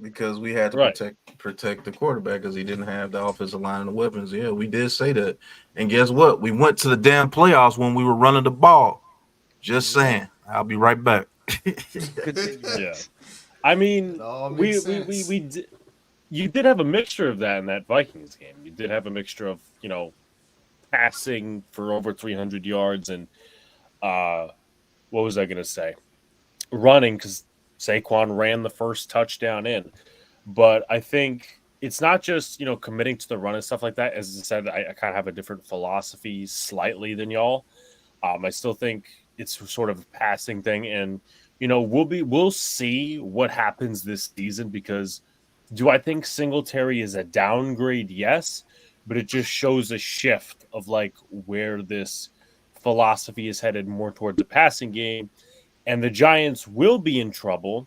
because we had to Right. protect the quarterback because he didn't have the offensive line and the weapons. Yeah, we did say that. And guess what? We went to the damn playoffs when we were running the ball. Just Yep. saying. I'll be right back. Continue, Yeah. Alex. I It mean, all makes we sense. did, you did have a mixture of that in that Vikings game. You did have a mixture of, passing for over 300 yards and uh what was I going to say? Running cuz Saquon ran the first touchdown in. But I think it's not just, committing to the run and stuff like that. As I said, I kind of have a different philosophy slightly than y'all. I still think it's sort of a passing thing, and we'll see what happens this season because do I think Singletary is a downgrade? Yes, but it just shows a shift of like where this philosophy is headed more towards the passing game. And the Giants will be in trouble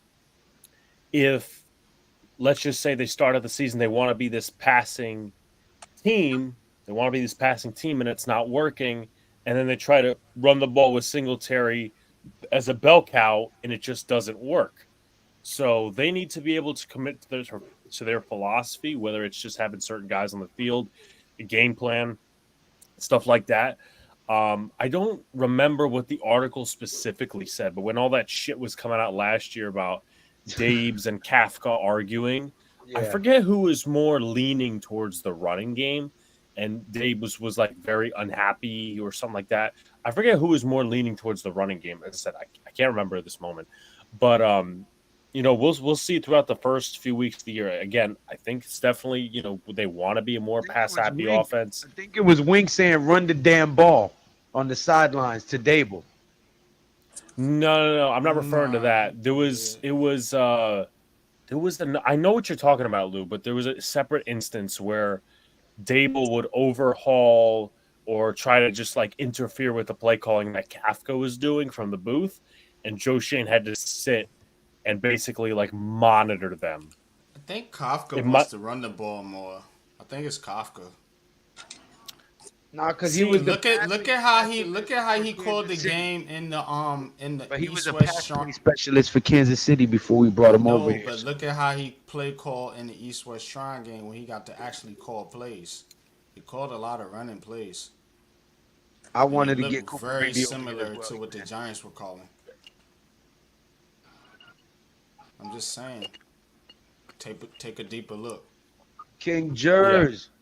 if, let's just say, they start out the season, they want to be this passing team. They want to be this passing team, and it's not working. And then they try to run the ball with Singletary as a bell cow, and it just doesn't work. So they need to be able to commit to their philosophy, whether it's just having certain guys on the field, a game plan, stuff like that. I don't remember what the article specifically said, but when all that shit was coming out last year about Dabes and Kafka arguing, I Yeah. forget who was more leaning towards the running game, and Dabes was like very unhappy or something like that. I forget who was more leaning towards the running game. As I said, I can't remember at this moment, but we'll see throughout the first few weeks of the year. Again, I think it's definitely they want to be a more pass happy offense. I think it was Wink saying run the damn ball on the sidelines to Dable. No. I'm not referring to that. There was I know what you're talking about, Lou, but there was a separate instance where Dable would overhaul or try to just like interfere with the play calling that Kafka was doing from the booth, and Joe Shane had to sit and basically like monitor them. I think Kafka wants to run the ball more. I think it's Kafka. Nah, because he was look at how he called the game in the But he was East a West pass specialist for Kansas City before we brought him over here. But look at how he play call in the East West Shrine game when he got to actually call plays. He called a lot of running plays. I wanted to get Cooper very similar to what the Giants were calling. I'm just saying. Take a deeper look. King Jers. Yeah.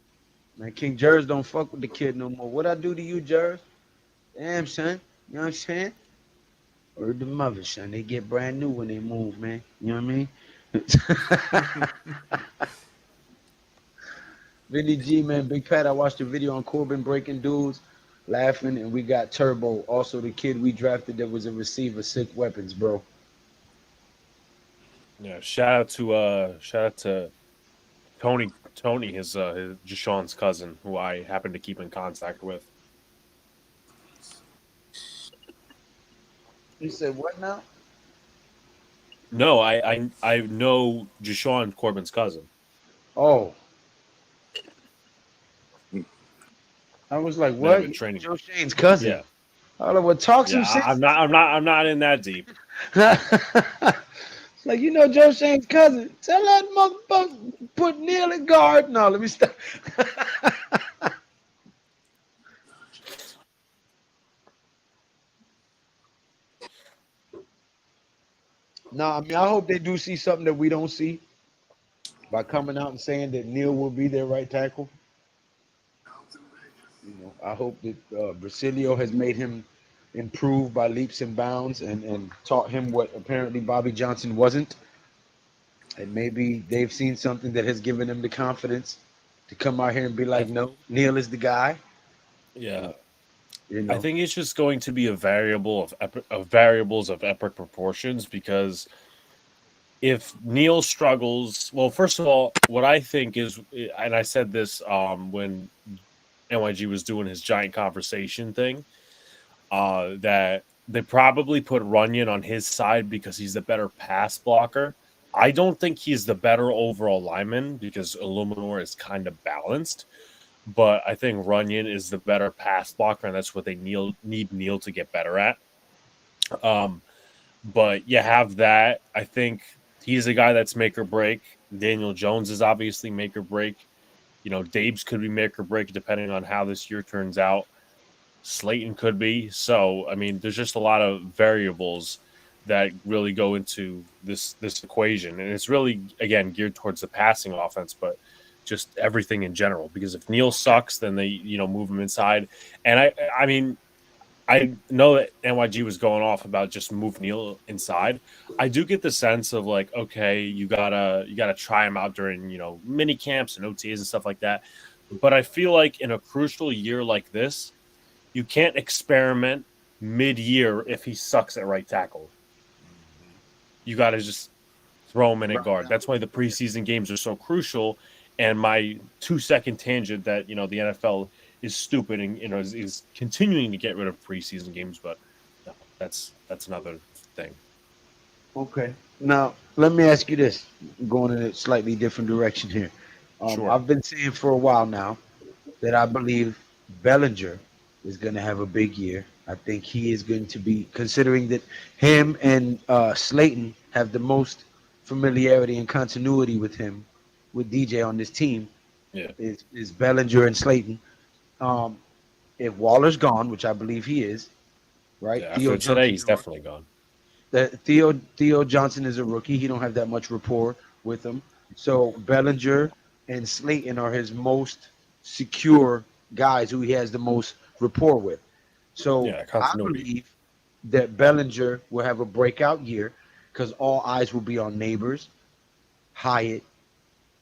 Man, King Jers don't fuck with the kid no more. What I do to you, Jers? Damn, son. You know what I'm saying? Word the mother, son. They get brand new when they move, man. You know what I mean? Vinny G, man. Big Pat, I watched the video on Corbin breaking dudes, laughing, and we got Turbo. Also, the kid we drafted that was a receiver, sick weapons, bro. Yeah, shout out to Tony, his Deshaun's cousin, who I happen to keep in contact with. You said what now? No, I know Deshaun Corbin's cousin. Oh. I was like, what? Joe Shane's cousin. Yeah. I don't know what talk some shit. I'm not in that deep. Like, Joe Shane's cousin. Tell that motherfucker put Neil in guard. No, let me stop. No, I mean, I hope they do see something that we don't see by coming out and saying that Neil will be their right tackle. I hope that Brasilio has made him improve by leaps and bounds and taught him what apparently Bobby Johnson wasn't. And maybe they've seen something that has given them the confidence to come out here and be like, no, Neil is the guy. Yeah. I think it's just going to be a variable of variables of epic proportions, because if Neil struggles, well, first of all, what I think is, and I said this when NYG was doing his giant conversation thing, that they probably put Runyon on his side because he's the better pass blocker. I don't think he's the better overall lineman because Illuminor is kind of balanced, but I think Runyon is the better pass blocker, and that's what they need Neil to get better at. But you have that. I think he's a guy that's make or break. Daniel Jones is obviously make or break. Dabes could be make or break depending on how this year turns out. Slayton could be. So, I mean, there's just a lot of variables that really go into this equation. And it's really, again, geared towards the passing offense, but just everything in general. Because if Neil sucks, then they, move him inside. And I mean, I know that NYG was going off about just move Neil inside. I do get the sense of like, okay, you gotta try him out during, mini camps and OTAs and stuff like that. But I feel like in a crucial year like this, you can't experiment mid-year if he sucks at right tackle. You got to just throw him in at guard. That's why the preseason games are so crucial. And my 2-second tangent that, the NFL is stupid and, is continuing to get rid of preseason games. But that's another thing. Okay. Now, let me ask you this, going in a slightly different direction here. Sure. I've been saying for a while now that I believe Bellinger is going to have a big year. I think he is going to be, considering that him and Slayton have the most familiarity and continuity with him, with DJ on this team, Yeah. is Bellinger and Slayton. Um, if Waller's gone, which I believe he is, right? Yeah. Theo After today, Johnson's he's a rookie. definitely gone. Theo Johnson is a rookie. He don't have that much rapport with him. So Bellinger and Slayton are his most secure guys who he has the most rapport with. So Yeah, I continuity. believe that Bellinger will have a breakout year because all eyes will be on Neighbors, Hyatt,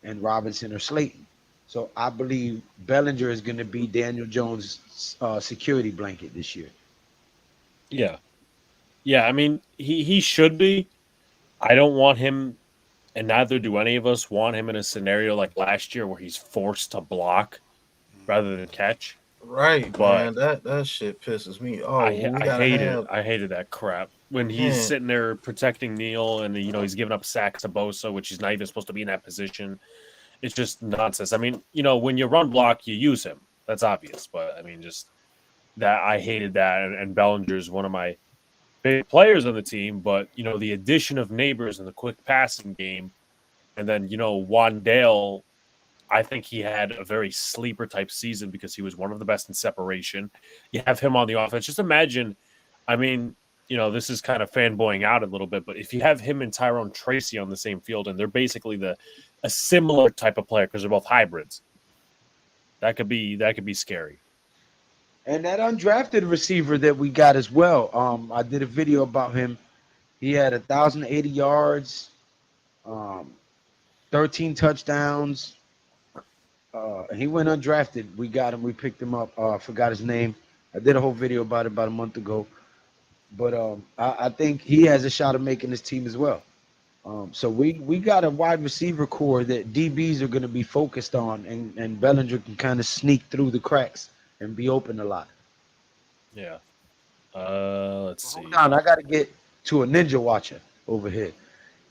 and Robinson or Slayton. So I believe Bellinger is going to be Daniel Jones' security blanket this year. Yeah. Yeah, I mean, he should be. I don't want him, and neither do any of us want him in a scenario like last year where he's forced to block rather than catch. Right, But man. That shit pisses me. Oh, we I gotta hated have I hated that crap when he's man. sitting there protecting Neal and he's giving up sacks to Bosa, which he's not even supposed to be in that position. It's just nonsense. I mean, when you run block, you use him. That's obvious. But I mean, just that I hated that, and Bellinger's one of my big players on the team. But the addition of Neighbors and the quick passing game, and then Wandale. I think he had a very sleeper type season because he was one of the best in separation. You have him on the offense. Just imagine, I mean, this is kind of fanboying out a little bit, but if you have him and Tyrone Tracy on the same field and they're basically a similar type of player because they're both hybrids, that could be scary. And that undrafted receiver that we got as well. I did a video about him. He had 1,080 yards, um, 13 touchdowns. He went undrafted. We got him. We picked him up. I forgot his name. I did a whole video about it about a month ago. But I think he has a shot of making this team as well. So we got a wide receiver core that DBs are going to be focused on, and Bellinger can kind of sneak through the cracks and be open a lot. Yeah. Let's see. Hold on, I got to get to a Ninja Watcher over here.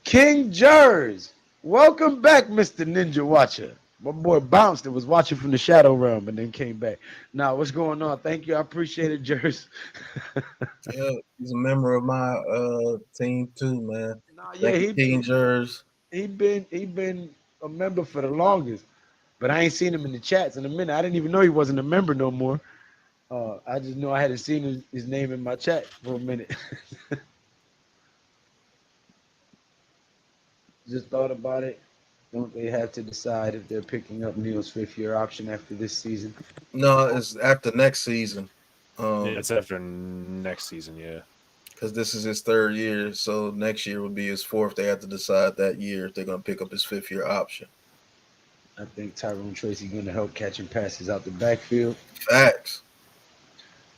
King Jers, welcome back, Mr. Ninja Watcher. My boy bounced and was watching from the Shadow Realm and then came back. Now, what's going on? Thank you. I appreciate it, Jers. Yeah, he's a member of my team too, man. Nah, yeah, Thank you, King Jers. he been a member for the longest, but I ain't seen him in the chats in a minute. I didn't even know he wasn't a member no more. I just know I hadn't seen his name in my chat for a minute. Just thought about it. Don't they have to decide if they're picking up Neal's fifth-year option after this season? No, it's after next season. Yeah, it's after next season, yeah. Because this is his third year, so next year would be his fourth. They have to decide that year if they're going to pick up his fifth-year option. I think Tyrone Tracy going to help catching passes out the backfield. Facts.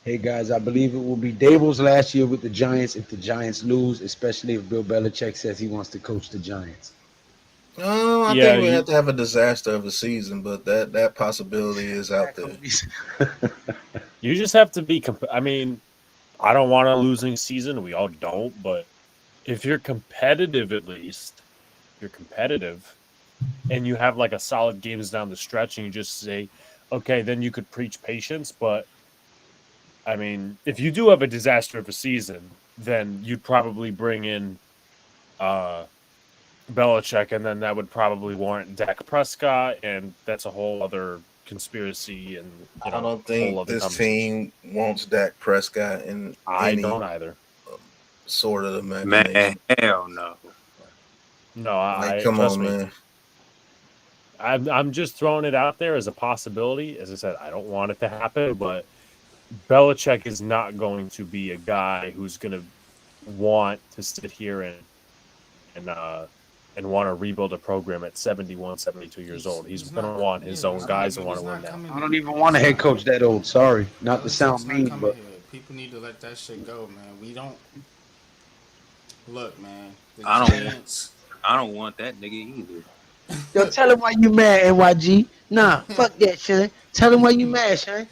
Hey guys, I believe it will be Dable's last year with the Giants if the Giants lose, especially if Bill Belichick says he wants to coach the Giants. I Yeah, think we have to have a disaster of a season, but that possibility is out there. You just have to be. I mean, I don't want a losing season. We all don't, but if you're competitive, at least you're competitive, and you have like a solid games down the stretch, and you just say, okay, then you could preach patience. But I mean, if you do have a disaster of a season, then you'd probably bring in Belichick, and then that would probably warrant Dak Prescott, and that's a whole other conspiracy and I don't whole think other this conversation. team wants Dak Prescott in I any don't either. sort of Man, imagination. hell no. No, Like, I come trust on, me. man. I'm just throwing it out there as a possibility. As I said, I don't want it to happen, but Belichick is not going to be a guy who's going to want to sit here and want to rebuild a program at 71, 72 years old. He's going to want his own guys who want to win now. I don't even want a head coach that old. Sorry, not to sound Belichick's not mean, coming but here. People need to let that shit go, man. We don't look, man. The Giants. I don't want that nigga either. yo, tell him why you mad, NYG. Nah, fuck that, son. Tell him why you mad, son.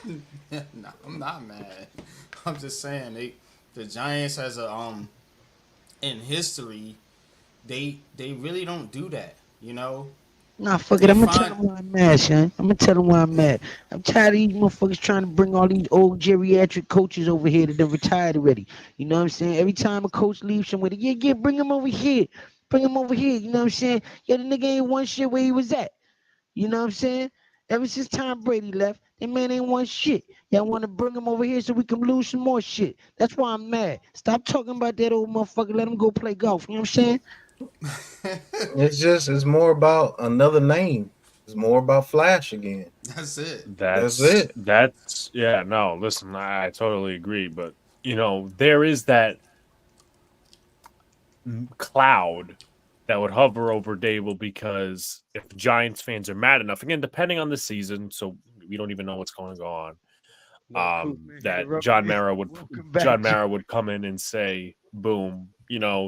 No, I'm not mad. I'm just saying the Giants as a in history, they really don't do that. You know, Nah, fuck it. they I'm gonna tell find him where I'm at, son. I'm gonna tell him where I'm at. I'm tired of these motherfuckers trying to bring all these old geriatric coaches over here that done retired already. You know what I'm saying? Every time a coach leaves somewhere, yeah, bring him over here. Bring him over here. You know what I'm saying? Yeah, the nigga ain't won shit where he was at. You know what I'm saying? Ever since Tom Brady left, that man ain't won shit. Y'all want to bring him over here so we can lose some more shit. That's why I'm mad. Stop talking about that old motherfucker. Let him go play golf. You know what I'm saying? It's more about another name. It's more about Flash again. that's it. That's That's it. that's yeah, no, listen, I totally agree, but there is that cloud that would hover over Dable because if Giants fans are mad enough, again, depending on the season, so we don't even know what's going to go on. Yo, Coop, man, here to That rub John it in. Mara would Welcome John back. Mara would come in and say, "Boom,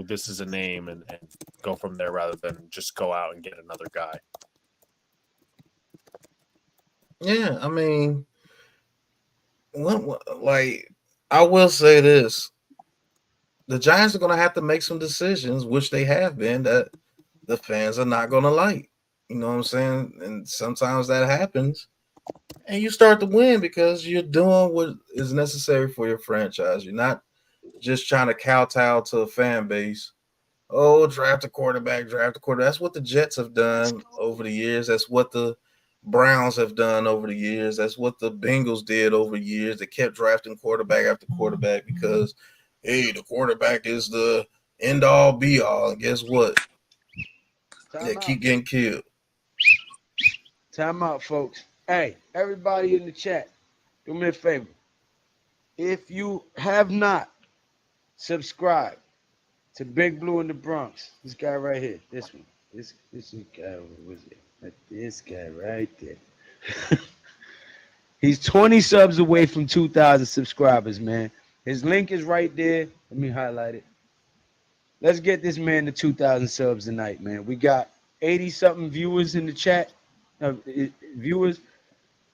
this is a name," and go from there rather than just go out and get another guy. Yeah, I mean, like I will say this: the Giants are going to have to make some decisions, which they have been, that the fans are not going to like. You know what I'm saying? And sometimes that happens, and you start to win because you're doing what is necessary for your franchise. You're not just trying to kowtow to a fan base. Oh, draft a quarterback, draft a quarterback. That's what the Jets have Let's done over go. the years. That's what the Browns have done over the years. That's what the Bengals did over the years. They kept drafting quarterback after quarterback because, hey, the quarterback is the end all be all. And guess what? They Time out. keep getting killed. Time out, folks. Hey, everybody in the chat, do me a favor. If you have not subscribed to Big Blue in the Bronx, this guy right here, this one, this guy, what was it? This guy right there. He's 20 subs away from 2,000 subscribers, man. His link is right there. Let me highlight it. Let's get this man to 2,000 subs tonight, man. We got 80 something viewers in the chat. Viewers,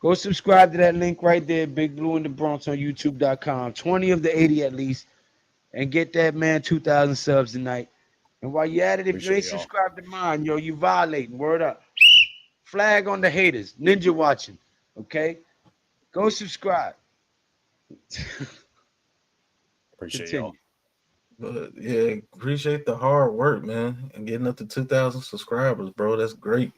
go subscribe to that link right there, Big Blue in the Bronx on YouTube.com. 20 of the 80 at least, and get that man 2,000 subs tonight. And while you at it, if you ain't Appreciate y'all. subscribed to mine, yo, you violating. Word up. Flag on the haters. Ninja watching. Okay? Go subscribe. Appreciate Continue. y'all. But yeah, appreciate the hard work, man, and getting up to 2,000 subscribers, bro. That's great.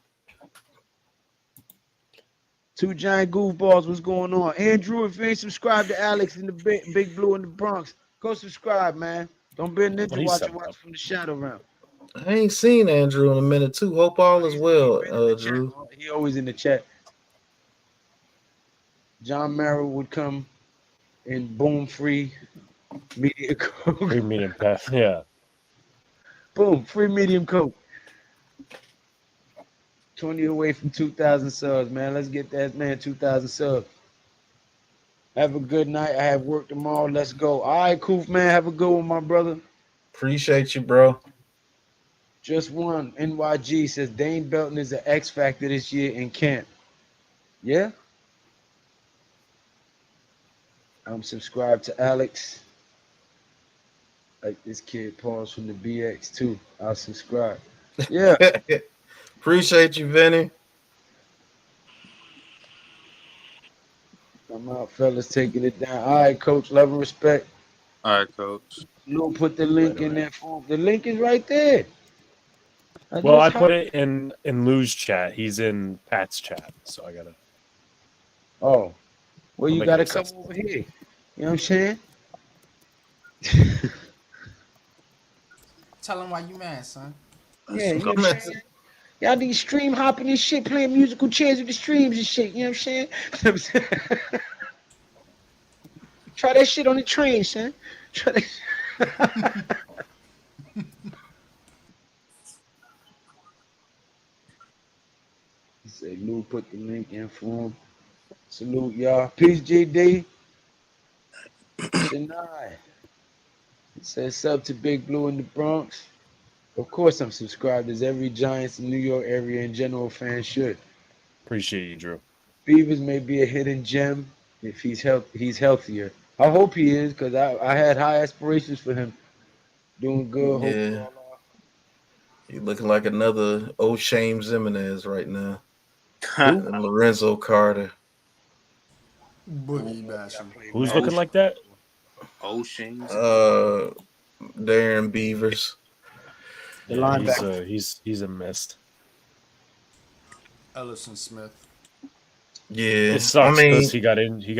Two giant goofballs, what's going on? Andrew, if you ain't subscribed to Alex in the Big Blue in the Bronx, go subscribe, man. Don't be a ninja Well, he's watcher subbed watch up. from the shadow realm. I ain't seen Andrew in a minute too. Hope all is He's well, been in the chat. Drew. He always in the chat. John Mara would come in boom free media coke. Free medium pass. Yeah. Boom, free medium coke. 20 away from 2,000 subs, man. Let's get that man 2,000 subs. Have a good night. I have work tomorrow. Let's go. All right, Koof, man. Have a good one, my brother. Appreciate you, bro. Just one. NYG says Dane Belton is an X factor this year in camp. Yeah? I'm subscribed to Alex. Like this kid, Pause from the BX too. I'll subscribe. Yeah. Appreciate you, Vinny. I'm out, fellas, taking it down. All right, coach. Love and respect. All right, coach. Lou put the link Later, in man. there for him. The link is right there. I Well, just I hot. put it in Lou's chat. He's in Pat's chat, so I gotta. Oh, well, I'll you make it gotta come accessible. over here. You know what I'm saying? Tell him why you mad, son. Yeah, you know what I'm I'm at- saying? Y'all need stream hopping and shit, playing musical chairs with the streams and shit. You know what I'm saying? Try that shit on the train, son. Try that. He said, Lou put the link in for him. Salute, y'all. Peace, GD. Shania. He said, sub to Big Blue in the Bronx. Of course, I'm subscribed as every Giants in New York area and general fan should. Appreciate you, Drew. Beavers may be a hidden gem if he's healthier. I hope he is because I had high aspirations for him. Doing good. Hope it Yeah, all off. he looking like another O'Shane Jimenez right now. Who? And Lorenzo Carter. I don't Boogie know if y'all bashing. played Who's Madden. looking like that? O'Shane's. Uh, Darren Beavers. The Yeah, linebacker. he's a mist. Ellison Smith. It Yeah, I sucks because mean, he got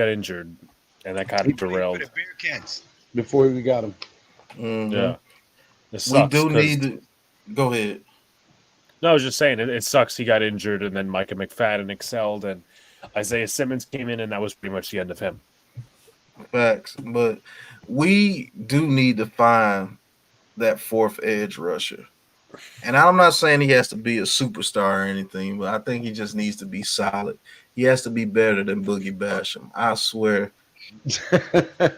injured, and that kind He of played for the derailed. Bearcats before we got him. mhm. Yeah, it We sucks do because need to go ahead. no, I was just saying it sucks he got injured, and then Micah McFadden excelled, and Isaiah Simmons came in, and that was pretty much the end of him. Facts, but we do need to find that fourth edge rusher. And I'm not saying he has to be a superstar or anything, but I think he just needs to be solid. He has to be better than Boogie Basham. I swear.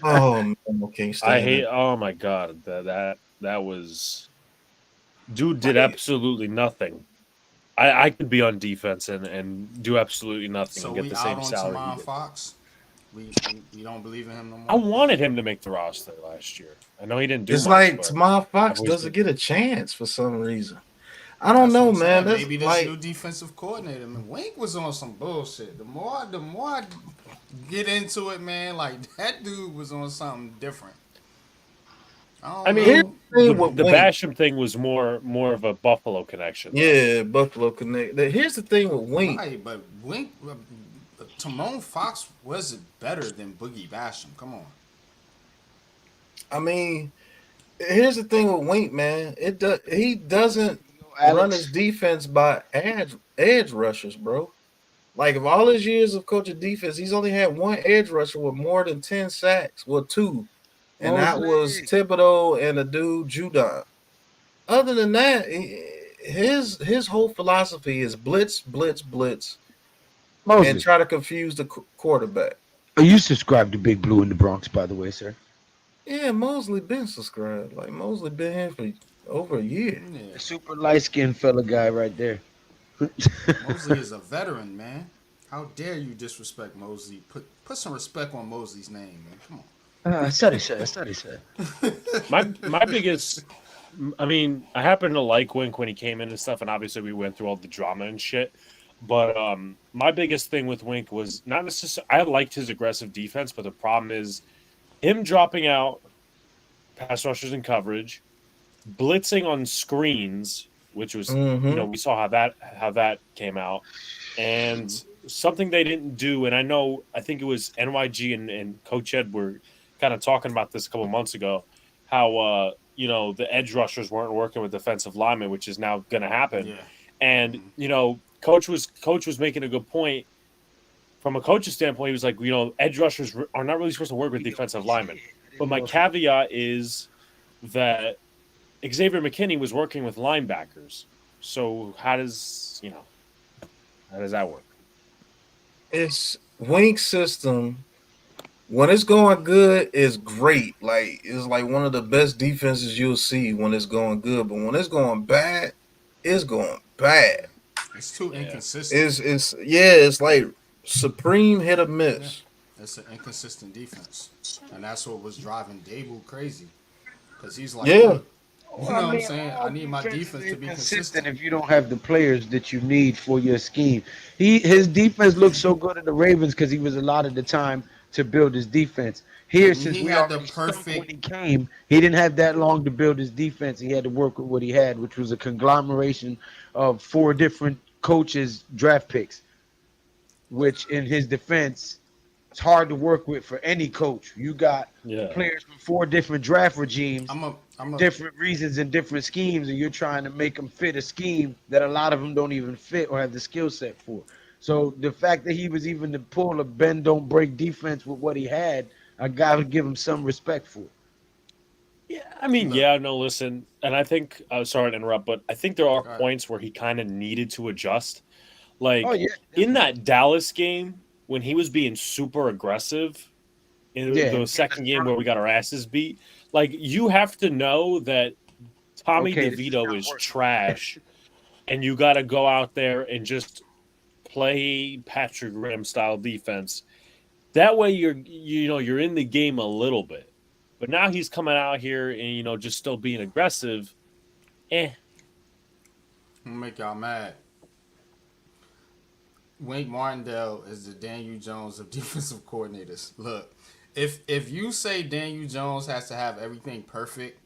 Oh man, I can't I stand hate. it. Oh my god, that was dude did Like, absolutely nothing. I could be on defense and do absolutely nothing So and get we the out same on salary he Tamon did. Fox. We don't believe in him no I more. wanted him to make the roster last year. I know he didn't do it's much, like but Tamar I've Fox always doesn't been. get a chance for some reason. I don't That's what know, I'm man. saying. That's Maybe this new like defensive coordinator. I mean, Wink was on some bullshit. The more I get into it, man, like that dude was on something different. I I don't here's mean, know. the thing with the Wink. Basham thing was more of a Buffalo connection, though. Yeah, Buffalo Connect. Here's the thing with Wink. Right, but Wink, Timon Fox was better than Boogie Basham. Come on. I mean, here's the thing with Wink, man. He doesn't run his Alex. defense by edge rushers, bro. Like of all his years of coaching defense, he's only had one edge rusher with more than 10 sacks. Well, two. And that was Mosley. Thibodeau and the dude Judon. Other than that, his whole philosophy is blitz, blitz, blitz, and Mosley. try to confuse the quarterback. Are you subscribed to Big Blue in the Bronx, by the way, sir? Yeah, Mosley been subscribed. Like Mosley been here for over a year. Yeah, The super light skinned fella guy right there. Mosley is a veteran, man. How dare you disrespect Mosley? Put some respect on Mosley's name, man. Come Study said. Study said. My biggest, I mean, I happen to like Wink when he came in and stuff, and obviously we went through all the drama and shit. But my biggest thing with Wink was not necessarily I liked his aggressive defense, but the problem is him dropping out pass rushers in coverage, blitzing on screens, which was Mm-hmm. we saw how that came out, and something they didn't do. And I think it was NYG and Coach Ed were kind of talking about this a couple months ago, how the edge rushers weren't working with defensive linemen, which is now going to on. happen. Yeah. And coach was making a good point. From a coach's standpoint, he was like, edge rushers are not really supposed to work with defensive linemen. But my caveat is that Xavier McKinney was working with linebackers. So how does that work? It's Wink system. When it's going good, it's great. Like it's like one of the best defenses you'll see when it's going good. But when it's going bad, it's going bad. It's too Yeah. inconsistent. It's like supreme hit or Yeah. miss. It's an inconsistent defense. And that's what was driving Dable crazy. Because he's like, Yeah. look, you know what I'm saying? I all need my defenses defense to ain't be consistent consistent. if you don't have the players that you need for your scheme. His defense looked so good at the Ravens because he was allotted the time to build his defense. Here, And since he we had the already stunk when perfect he came, he didn't have that long to build his defense. He had to work with what he had, which was a conglomeration of 4 different coaches' draft picks, which in his defense, it's hard to work with for any coach. You got Yeah. players from 4 different draft regimes, I'm a different reasons and different schemes, and you're trying to make them fit a scheme that a lot of them don't even fit or have the skill set for. So the fact that he was even to pull a bend don't break defense with what he had, I gotta give him some respect for it. Yeah, I mean, look. no, listen, and I think sorry to interrupt, but I think there are Go ahead. points where he kind of needed to adjust. Oh Like yeah, in definitely. that Dallas game when he was being super aggressive in Yeah, the and getting second us game where we burned. got our asses beat, like you have to know that Tommy Okay, this is DeVito not is working. trash, and you got to go out there and just play Patrick Graham style defense That way you're in the game a little bit. But now he's coming out here and just still being aggressive. I'm gonna make y'all mad. Wink Martindale is the Daniel Jones of defensive coordinators. Look, if you say Daniel Jones has to have everything perfect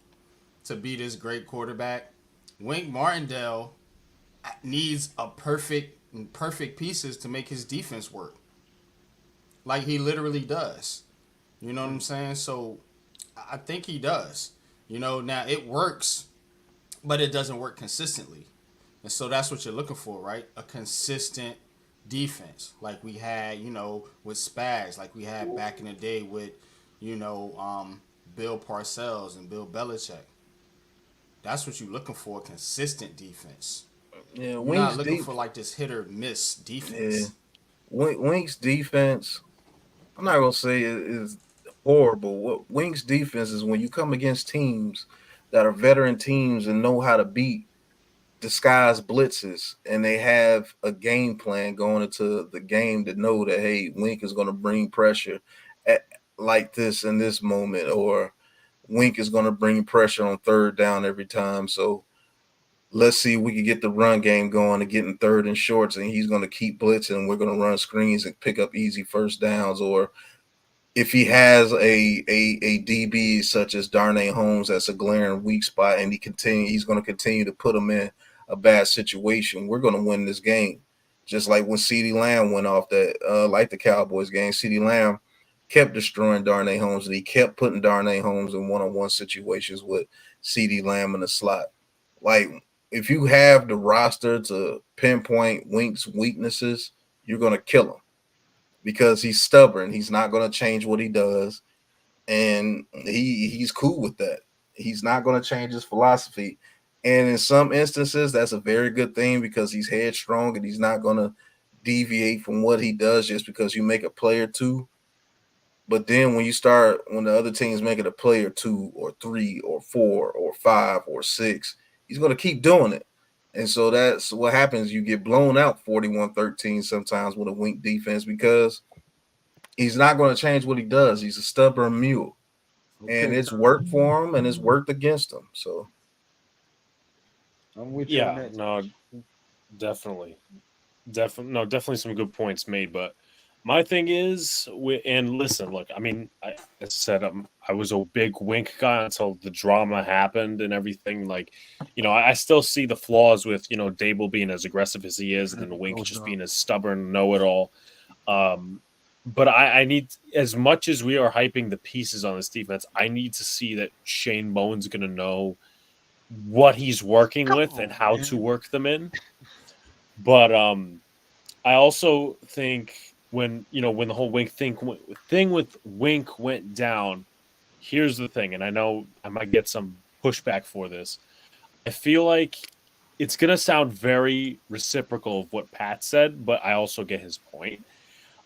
to be this great quarterback, Wink Martindale needs a perfect pieces to make his defense work. Like he literally does. You know what I'm saying? So I think he does. Now it works, but it doesn't work consistently. And so that's what you're looking for, right? A consistent defense, like we had, with Spags, like we had back in the day with, Bill Parcells and Bill Belichick. That's what you're looking for, consistent defense. Yeah, You're not Wink's looking deep. for like this hit or miss Yeah, defense. Wink's defense. I'm not gonna say it is horrible. What Wink's defense is when you come against teams that are veteran teams and know how to beat disguise blitzes, and they have a game plan going into the game to know that hey, Wink is going to bring pressure at, like this in this moment, or Wink is going to bring pressure on third down every time. So let's see if we can get the run game going and getting third and shorts, and he's going to keep blitzing. And we're going to run screens and pick up easy first downs, or if he has a DB such as Darnay Holmes, that's a glaring weak spot, and he's going to continue to put him in a bad situation. We're going to win this game, just like when CeeDee Lamb went off that, like the Cowboys game. CeeDee Lamb kept destroying Darnay Holmes, and he kept putting Darnay Holmes in one-on-one situations with CeeDee Lamb in the slot. Like if you have the roster to pinpoint Wink's weaknesses, you're going to kill him because he's stubborn. He's not going to change what he does, and he's cool with that. He's not going to change his philosophy. And in some instances, that's a very good thing because he's headstrong and he's not going to deviate from what he does just because you make a play or two. But then when the other team's making a play or two or three or four or five or six, he's going to keep doing it. And so that's what happens. You get blown out 41-13 sometimes with a Wink defense because he's not going to change what he does. He's a stubborn mule. Okay, And it's worked for him and it's worked against him. So I'm with you on Yeah, that. no, definitely. Definitely some good points made. But my thing is, and listen, look, I mean, I said I was a big Wink guy until the drama happened and everything. Like, I still see the flaws with, Dable being as aggressive as he is and then Wink just being as stubborn, know-it-all. But I need, as much as we are hyping the pieces on this defense, I need to see that Shane Bowen's going to know what he's working with and how to work them in. But I also think when the whole Wink thing with Wink went down, here's the thing, and I know I might get some pushback for this. I feel like it's going to sound very reciprocal of what Pat said, but I also get his point.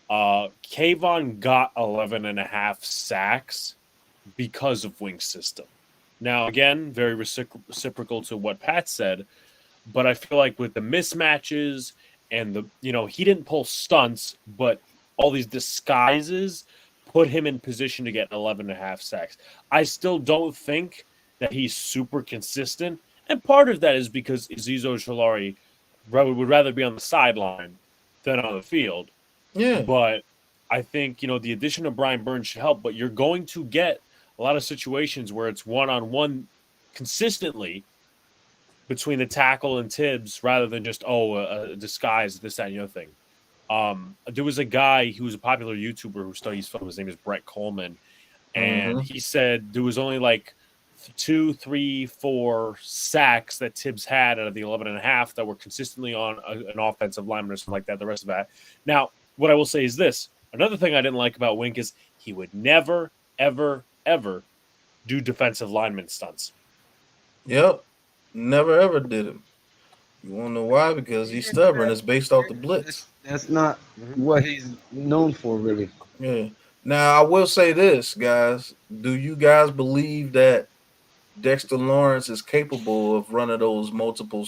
Kayvon got 11 and a half sacks because of Wink's system. Now, again, very reciprocal to what Pat said, but I feel like with the mismatches and he didn't pull stunts, but all these disguises put him in position to get 11 and a half sacks. I still don't think that he's super consistent, and part of that is because Azeez Ojulari would rather be on the sideline than on the field. yeah, But I think, the addition of Brian Burns should help, but you're going to get a lot of situations where it's one-on-one consistently between the tackle and Tibbs rather than just, a disguise, this, that, and the other thing. There was a guy who was a popular YouTuber who studies film. His name is Brett Coleman. And he said there was only like 2, 3, 4 sacks that Tibbs had out of the 11 and a half that were consistently on an offensive lineman or something like that. The rest of that. Now, what I will say is this. Another thing I didn't like about Wink is he would never, ever, ever do defensive lineman stunts. Yep. Never ever did him. You want to know why? Because he's stubborn. It's based off the blitz. That's not what he's known for, really. Yeah. Now I will say this, guys. Do you guys believe that Dexter Lawrence is capable of running those multiple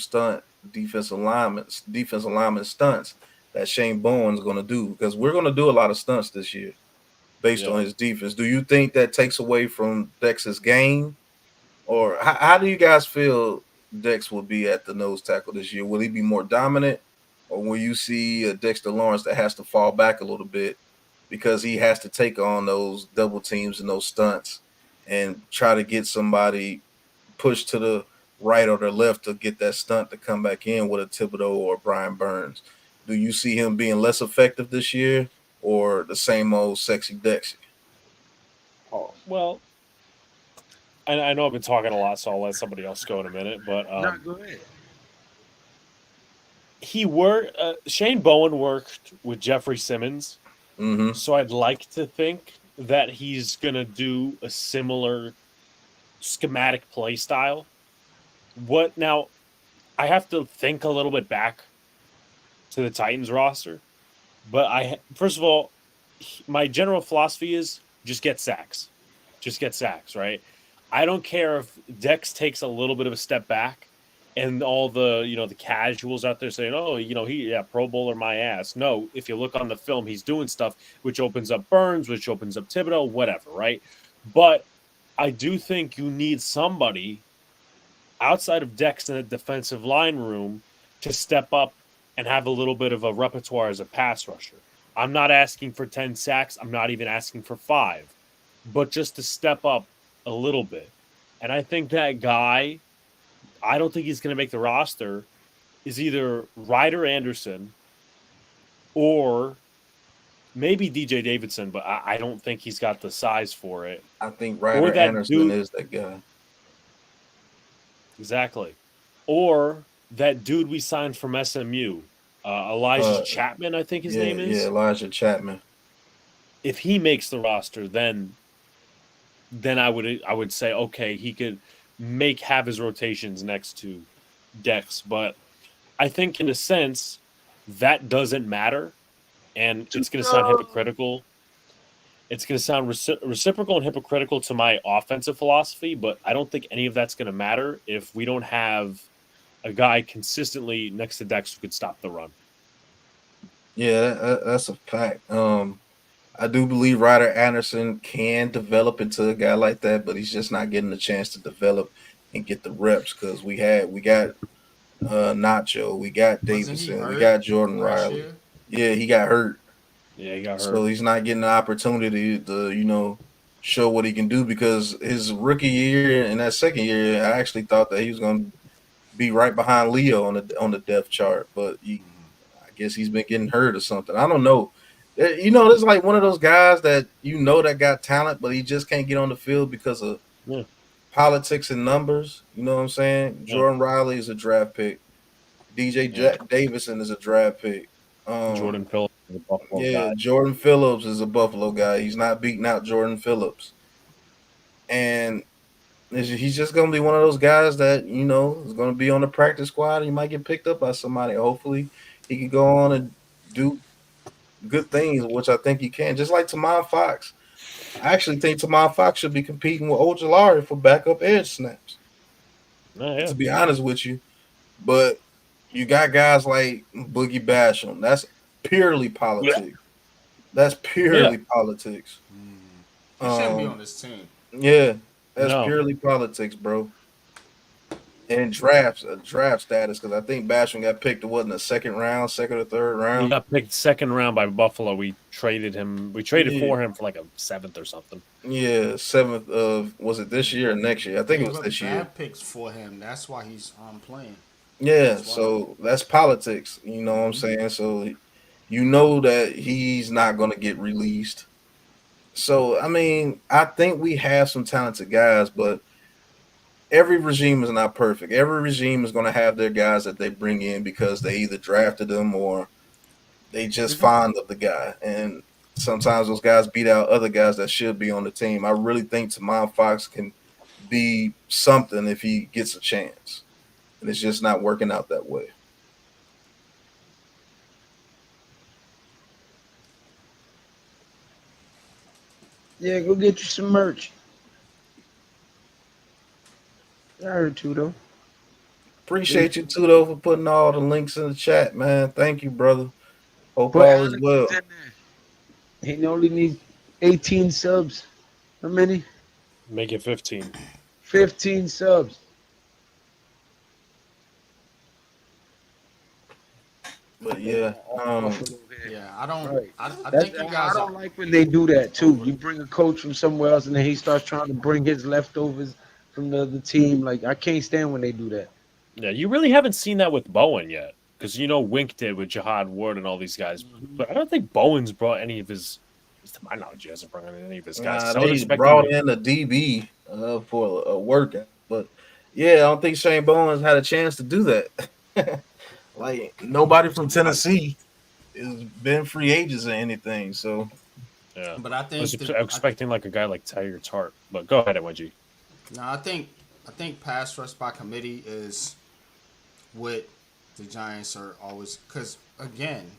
defensive lineman stunts that Shane Bowen's going to do? Because we're going to do a lot of stunts this year. based on his defense. Do you think that takes away from Dex's game? Or how do you guys feel Dex will be at the nose tackle this year? Will he be more dominant, or will you see a Dexter Lawrence that has to fall back a little bit because he has to take on those double teams and those stunts and try to get somebody pushed to the right or the left to get that stunt to come back in with a Thibodeau or Brian Burns? Do you see him being less effective this year or the same old sexy Dex? Oh, well, I know I've been talking a lot, so I'll let somebody else go in a minute. But Go ahead. Shane Bowen worked with Jeffrey Simmons, Mm-hmm. so I'd like to think that he's gonna do a similar schematic play style. What now? I have to think a little bit back to the Titans roster, but first of all, my general philosophy is just get sacks, right? I don't care if Dex takes a little bit of a step back, and all the the casuals out there saying, "Oh, Pro Bowler my ass." No, if you look on the film, he's doing stuff which opens up Burns, which opens up Thibodeau, whatever, right? But I do think you need somebody outside of Dex in the defensive line room to step up and have a little bit of a repertoire as a pass rusher. I'm not asking for 10 sacks. I'm not even asking for 5, but just to step up a little bit. And I think that guy, I don't think he's going to make the roster, is either Ryder Anderson or maybe DJ Davidson, but I don't think he's got the size for it. I think Ryder Anderson is that guy. Exactly. Or that dude we signed from SMU, Elijah Chapman, I think his name is. Yeah, Elijah Chapman. If he makes the roster, then I would say, okay, he could have his rotations next to Dex. But I think in a sense that doesn't matter, and it's going to sound hypocritical. It's going to sound reciprocal and hypocritical to my offensive philosophy, but I don't think any of that's going to matter if we don't have a guy consistently next to Dex who could stop the run. Yeah, that's a fact. I do believe Ryder Anderson can develop into a guy like that, but he's just not getting the chance to develop and get the reps because we got Nacho, we got Davidson, we got Jordan Riley. Yeah, he got hurt. Yeah, he got hurt. So he's not getting the opportunity to, show what he can do because his rookie year and that second year, I actually thought that he was going to be right behind Leo on the depth chart, but I guess he's been getting hurt or something. I don't know. It's like one of those guys that that got talent, but he just can't get on the field because of politics and numbers. You know what I'm saying? Yeah. Jordan Riley is a draft pick. DJ Davidson is a draft pick. Jordan Phillips is a Buffalo guy. Jordan Phillips is a Buffalo guy. He's not beating out Jordan Phillips. And he's just going to be one of those guys that, is going to be on the practice squad. And he might get picked up by somebody. Hopefully he can go on and do good things, which I think he can. Just like Tamon Fox. I actually think Tamon Fox should be competing with Ojulari for backup edge snaps. To be honest with you. But you got guys like Boogie Basham. That's purely politics. Yeah. That's purely politics. He shouldn't be on this team. Yeah, that's purely politics, bro. And draft status, because I think Basham got picked, second or third round. He got picked second round by Buffalo. We traded him. We traded for him for like a 7th or something. Yeah, 7th of, was it this year or next year? I think it was this year. Bad picks for him. That's why he's playing. Yeah, so that's politics. You know what I'm saying? So that he's not going to get released. So, I mean, I think we have some talented guys, but every regime is not perfect. Every regime is going to have their guys that they bring in because they either drafted them or they just fond of the guy. And sometimes those guys beat out other guys that should be on the team. I really think Tamon Fox can be something if he gets a chance. And it's just not working out that way. Yeah, go get you some merch. I heard Tudo. Appreciate you, Tudo, for putting all the links in the chat, man. Thank you, brother. Hope all is well. He only needs 18 subs. How many? Make it 15. 15 subs. But yeah, Buffalo here. Yeah, I don't. Right. I That, think you I guys are don't like when they do that too. over. You bring a coach from somewhere else and then he starts trying to bring his leftovers from the other team. Like I can't stand when they do that. Yeah, you really haven't seen that with Bowen yet, because Wink did with Jihad Ward and all these guys, but I don't think Bowen's brought any of his. At least to my knowledge, he hasn't brought any of his guys. 'Cause I was they expecting brought in a DB for a workout, but yeah, I don't think Shane Bowens had a chance to do that. Like nobody from Tennessee has been free agents or anything. So Yeah, But I I was think expecting like a guy like Tiger Tart, but go ahead, Wengie. no, I think pass rush by committee is what the Giants are always, because again,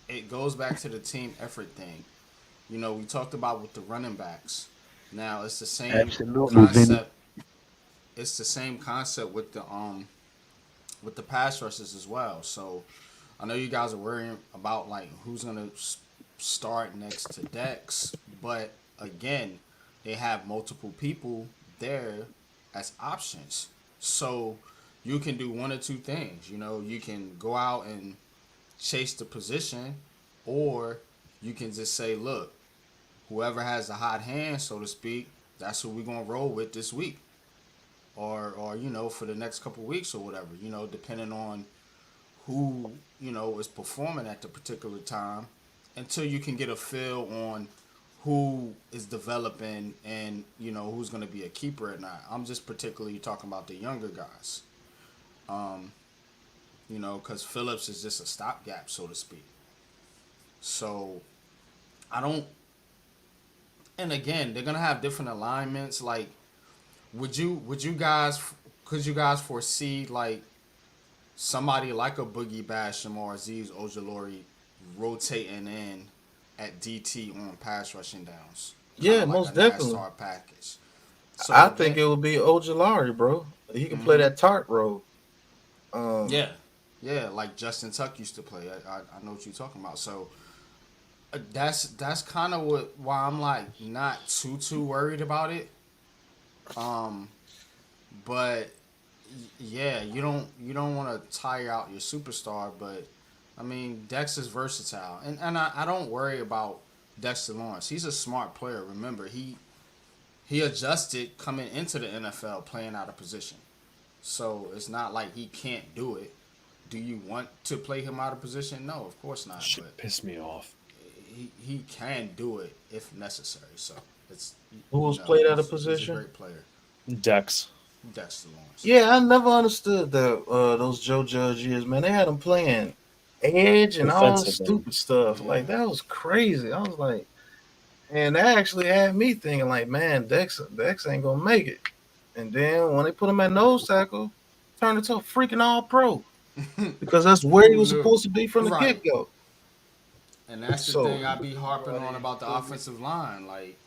it goes back to the team effort thing. We talked about with the running backs. Now it's the same Absolutely, Vinny. concept. It's the same concept with the pass rushes as well. So I know you guys are worrying about like who's gonna start next to Dex, but again, they have multiple people there as options. So you can do one or two things. You can go out and chase the position, or you can just say, look, whoever has the hot hand, so to speak, that's who we're gonna roll with this week, or for the next couple weeks or whatever. Depending on who is performing at the particular time, until you can get a feel on who is developing and who's going to be a keeper or not. I'm just particularly talking about the younger guys, because Phillips is just a stopgap, so to speak. So I don't. And again, they're gonna have different alignments. Like, would you guys could you guys foresee like somebody like a Boogie Basham or Azeez Ojulari rotating in at DT on pass rushing downs? Kind yeah, of like most a definitely. NASCAR package. So I think then, it would be Ojulari, bro. He can play that tart role. yeah, yeah, like Justin Tuck used to play. I know what you're talking about. So that's kind of why I'm like not too worried about it. But yeah, you don't want to tire out your superstar, but I mean Dex is versatile, and I don't worry about Dexter Lawrence. He's a smart player. Remember, he adjusted coming into the NFL playing out of position, so it's not like he can't do it. Do you want to play him out of position? No, of course not. Shit But pissed me off. he can do it if necessary. So it's Who was played out of he's a position? great player, Dex. Dexter Lawrence. Yeah, I never understood that those Joe Judge years, man. They had him playing edge and all this Defensive end. stupid stuff. Yeah. Like that was crazy. I was like, and that actually had me thinking, like, man, Dex ain't gonna make it. And then when they put him at nose tackle, turned into a freaking all pro because that's where he was supposed to be from the Right. get go. And that's the So thing I be harping on about the offensive line. Like,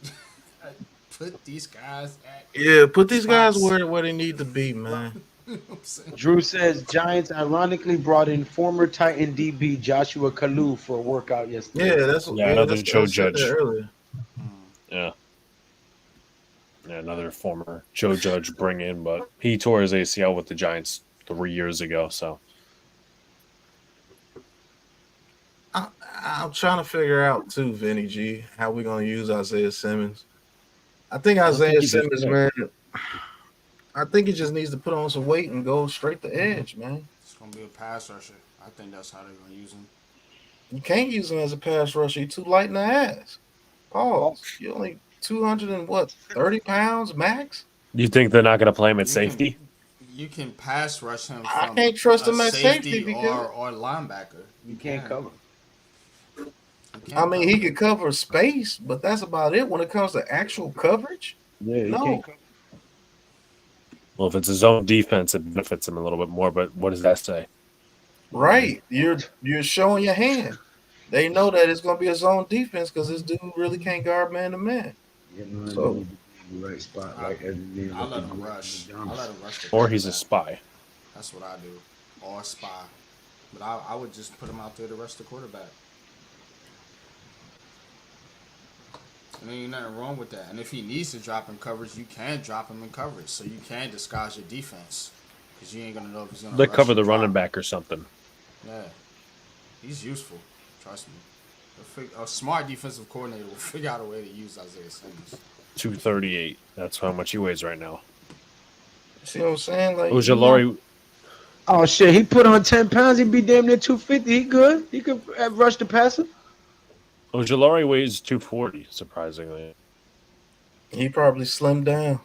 put these guys at yeah, put these guys spots. where they need to be, man. You know what I'm saying? Drew says Giants ironically brought in former Titan DB Joshua Kalu for a workout yesterday. Yeah, that's Yeah, another that's Joe what I said Judge. that earlier. Yeah. Yeah, another former Joe Judge bring in, but he tore his ACL with the Giants 3 years ago. So I'm trying to figure out too, Vinny G, how we gonna use Isaiah Simmons. I think I don't think Isaiah he Simmons, can. man. I think he just needs to put on some weight and go straight to edge, man. It's gonna be a pass rusher. I think that's how they're gonna use him. You can't use him as a pass rusher. He's too light in the ass. Pause. You only 230 pounds max. You think they're not going to play him at You safety? You can pass rush him I from can't trust a him at safety safety because or linebacker. You can't cover. You can I mean he cover. could cover space, but that's about it when it comes to actual coverage. Yeah, you No. can't cover. Well, if it's his own defense, it benefits him a little bit more. But what does that say? Right. You're showing your hand. They know that it's gonna be a zone defense because this dude really can't guard man to man. You know, So- in the right spot, like every man. I let him rush. I let him rush the Or he's a quarterback. spy. That's what I do. Or a spy. But I would just put him out there to rush the quarterback. There ain't nothing wrong with that. And if he needs to drop in coverage, you can drop him in coverage, so you can disguise your defense because you ain't gonna know if he's gonna They rush cover or the drop. running back or something. Yeah, he's useful. Trust me. A smart defensive coordinator will figure out a way to use Isaiah Simmons. 238. That's how much he weighs right now. See what I'm saying? Like, Ojulari, Oh shit, he put on 10 pounds. He'd be damn near 250. He good. He could rush the passer. Ojulari weighs 240. Surprisingly, he probably slimmed down.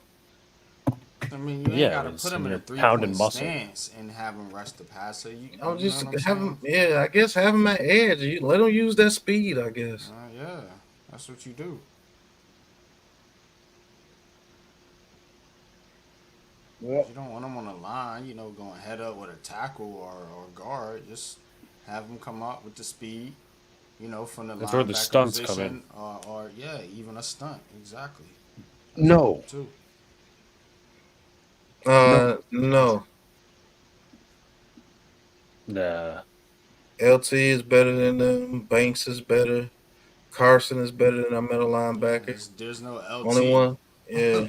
I mean, you ain't yeah, gotta put he's him in a pounding 3-point muscle. stance and have him rush the passer. You I'll know just what I'm have saying? him. Yeah, I guess have him at edge. You let him use that speed. I guess. Yeah, that's what you do. Well, You don't want him on the line, going head up with a tackle or guard. Just have him come up with the speed, from the That's where the linebacker stunts come in. position, or yeah, even a stunt. Exactly. no, Too. no. No. Nah. LT is better than them. Banks is better. Carson is better than a middle Yeah, linebacker. there's no Only LT. one. Yeah.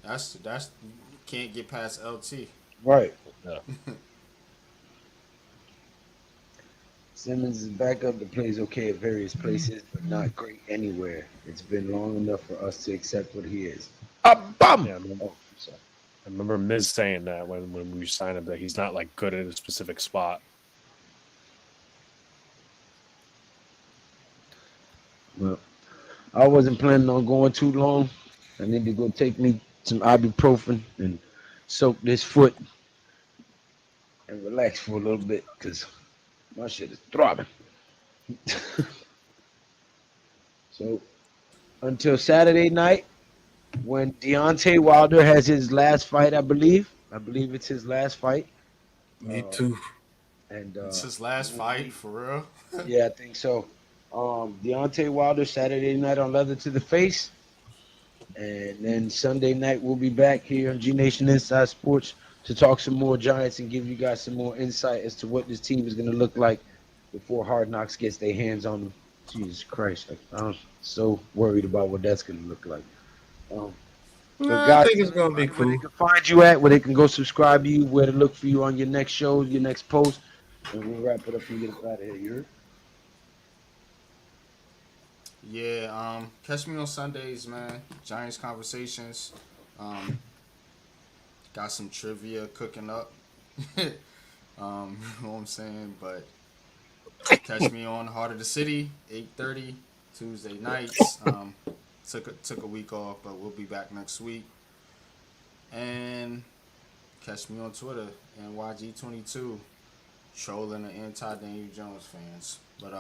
that's you can't get past LT. Right. Yeah. Simmons is backup that plays okay at various places, but not great anywhere. It's been long enough for us to accept what he is. A bum. Yeah, I remember, Oh, I'm sorry. I remember Miz saying that when we signed him that he's not like good at a specific spot. Well, I wasn't planning on going too long. I need to go take me some ibuprofen and soak this foot and relax for a little bit because my shit is throbbing. So until Saturday night, when Deontay Wilder has his last fight, I believe. I believe it's his last fight. Me Uh, too. and It's his last fight for real. yeah, I think so. Deontay Wilder Saturday night on Leather to the Face. And then Sunday night we'll be back here on G Nation Inside Sports to talk some more Giants and give you guys some more insight as to what this team is going to look like before Hard Knocks gets their hands on them. Jesus Christ, I'm so worried about what that's going to look like. But No, I guys, think it's tell gonna be everybody where they cool. can find you at, where they can go subscribe to you, where to look for you on your next show, your next post, and we'll wrap it up and get up out of here. You heard? Yeah, catch me on Sundays, man. Giants conversations. Got some trivia cooking up. You know what I'm saying? But catch me on Heart of the City, 8:30 Tuesday nights. Took a week off, but we'll be back next week. And catch me on Twitter, NYG22, trolling the anti-Daniel Jones fans. But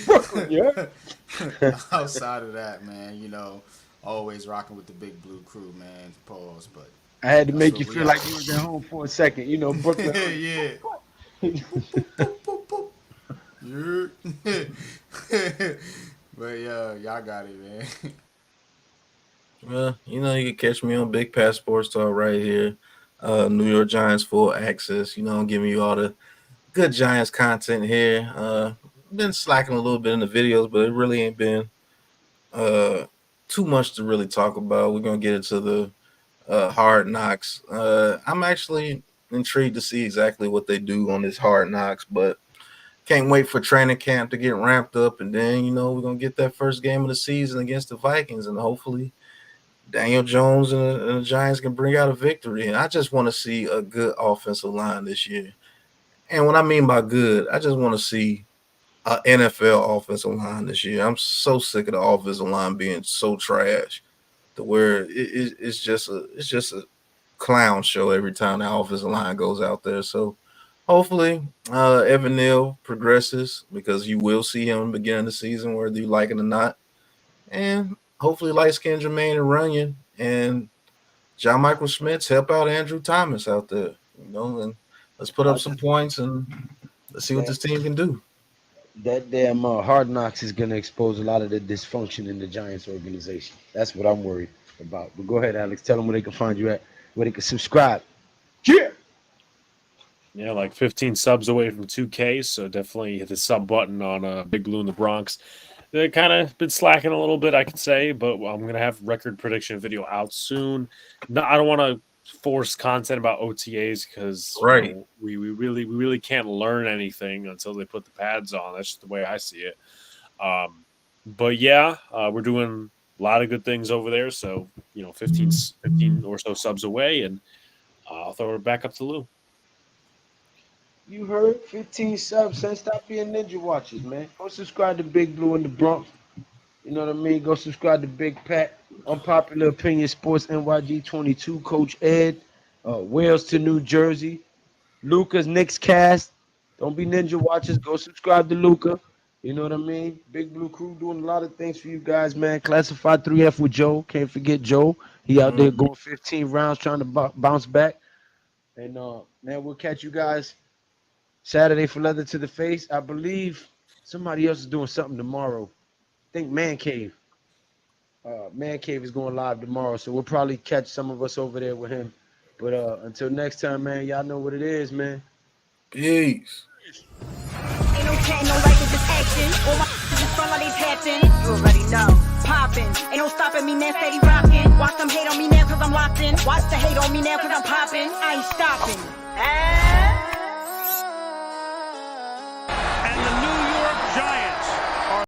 Brooklyn, yeah. outside of that, man, always rocking with the big blue crew, man. Pause, but I had to that's make what you we feel at. like you was at home for a second. You know, Brooklyn. Yeah. Yeah. But yeah, y'all got it, man. Well, you can catch me on Big Pass Sports Talk right here. New York Giants full access. I'm giving you all the good Giants content here. Been slacking a little bit in the videos, but it really ain't been too much to really talk about. We're gonna get into the Hard Knocks. I'm actually intrigued to see exactly what they do on this Hard Knocks, but can't wait for training camp to get ramped up, and then we're gonna get that first game of the season against the Vikings, and hopefully Daniel Jones and the Giants can bring out a victory. And I just want to see a good offensive line this year. And what I mean by good, I just want to see an NFL offensive line this year. I'm so sick of the offensive line being so trash to where it's just a clown show every time the offensive line goes out there. So hopefully Evan Neal progresses, because you will see him in the beginning of the season, whether you like it or not. And hopefully light skinned Jermaine and Runyon and John Michael Schmitz help out Andrew Thomas out there, and let's put up I some just points and let's see what that this team can do. that damn Hard Knocks is gonna expose a lot of the dysfunction in the Giants organization. That's what I'm worried about. But go ahead, Alex. Tell them where they can find you at, where they can subscribe. Yeah. Yeah, like 15 subs away from 2K, so definitely hit the sub button on Big Blue in the Bronx. They're kind of been slacking a little bit, I could say, but I'm going to have record prediction video out soon. No, I don't want to force content about OTAs because Right. we really can't learn anything until they put the pads on. That's just the way I see it. But yeah, we're doing a lot of good things over there. So, 15 or so subs away, and I'll throw it back up to Lou. You heard 15 subs, son. Stop being ninja watchers, man. Go subscribe to Big Blue in the Bronx. You know what I mean? Go subscribe to Big Pat. Unpopular Opinion Sports NYG 22. Coach Ed. Wales to New Jersey. Luca's Knicks Cast. Don't be ninja watchers. Go subscribe to Luca. You know what I mean? Big Blue Crew doing a lot of things for you guys, man. Classified 3F with Joe. Can't forget Joe. He out there going 15 rounds trying to bounce back. And man, we'll catch you guys Saturday for Leather to the Face. I believe somebody else is doing something tomorrow. I think Man Cave. Man Cave is going live tomorrow, so we'll probably catch some of us over there with him. But until next time, man, y'all know what it is, man. Peace. Ain't no chat, no like, it's just action. All my just front like they tapping. You already know. Poppin'. Ain't no stopping me now, steady rockin'. Watch them hate on me now, cause I'm locked in. Watch the hate on me now, cause I'm poppin'. I ain't stopping.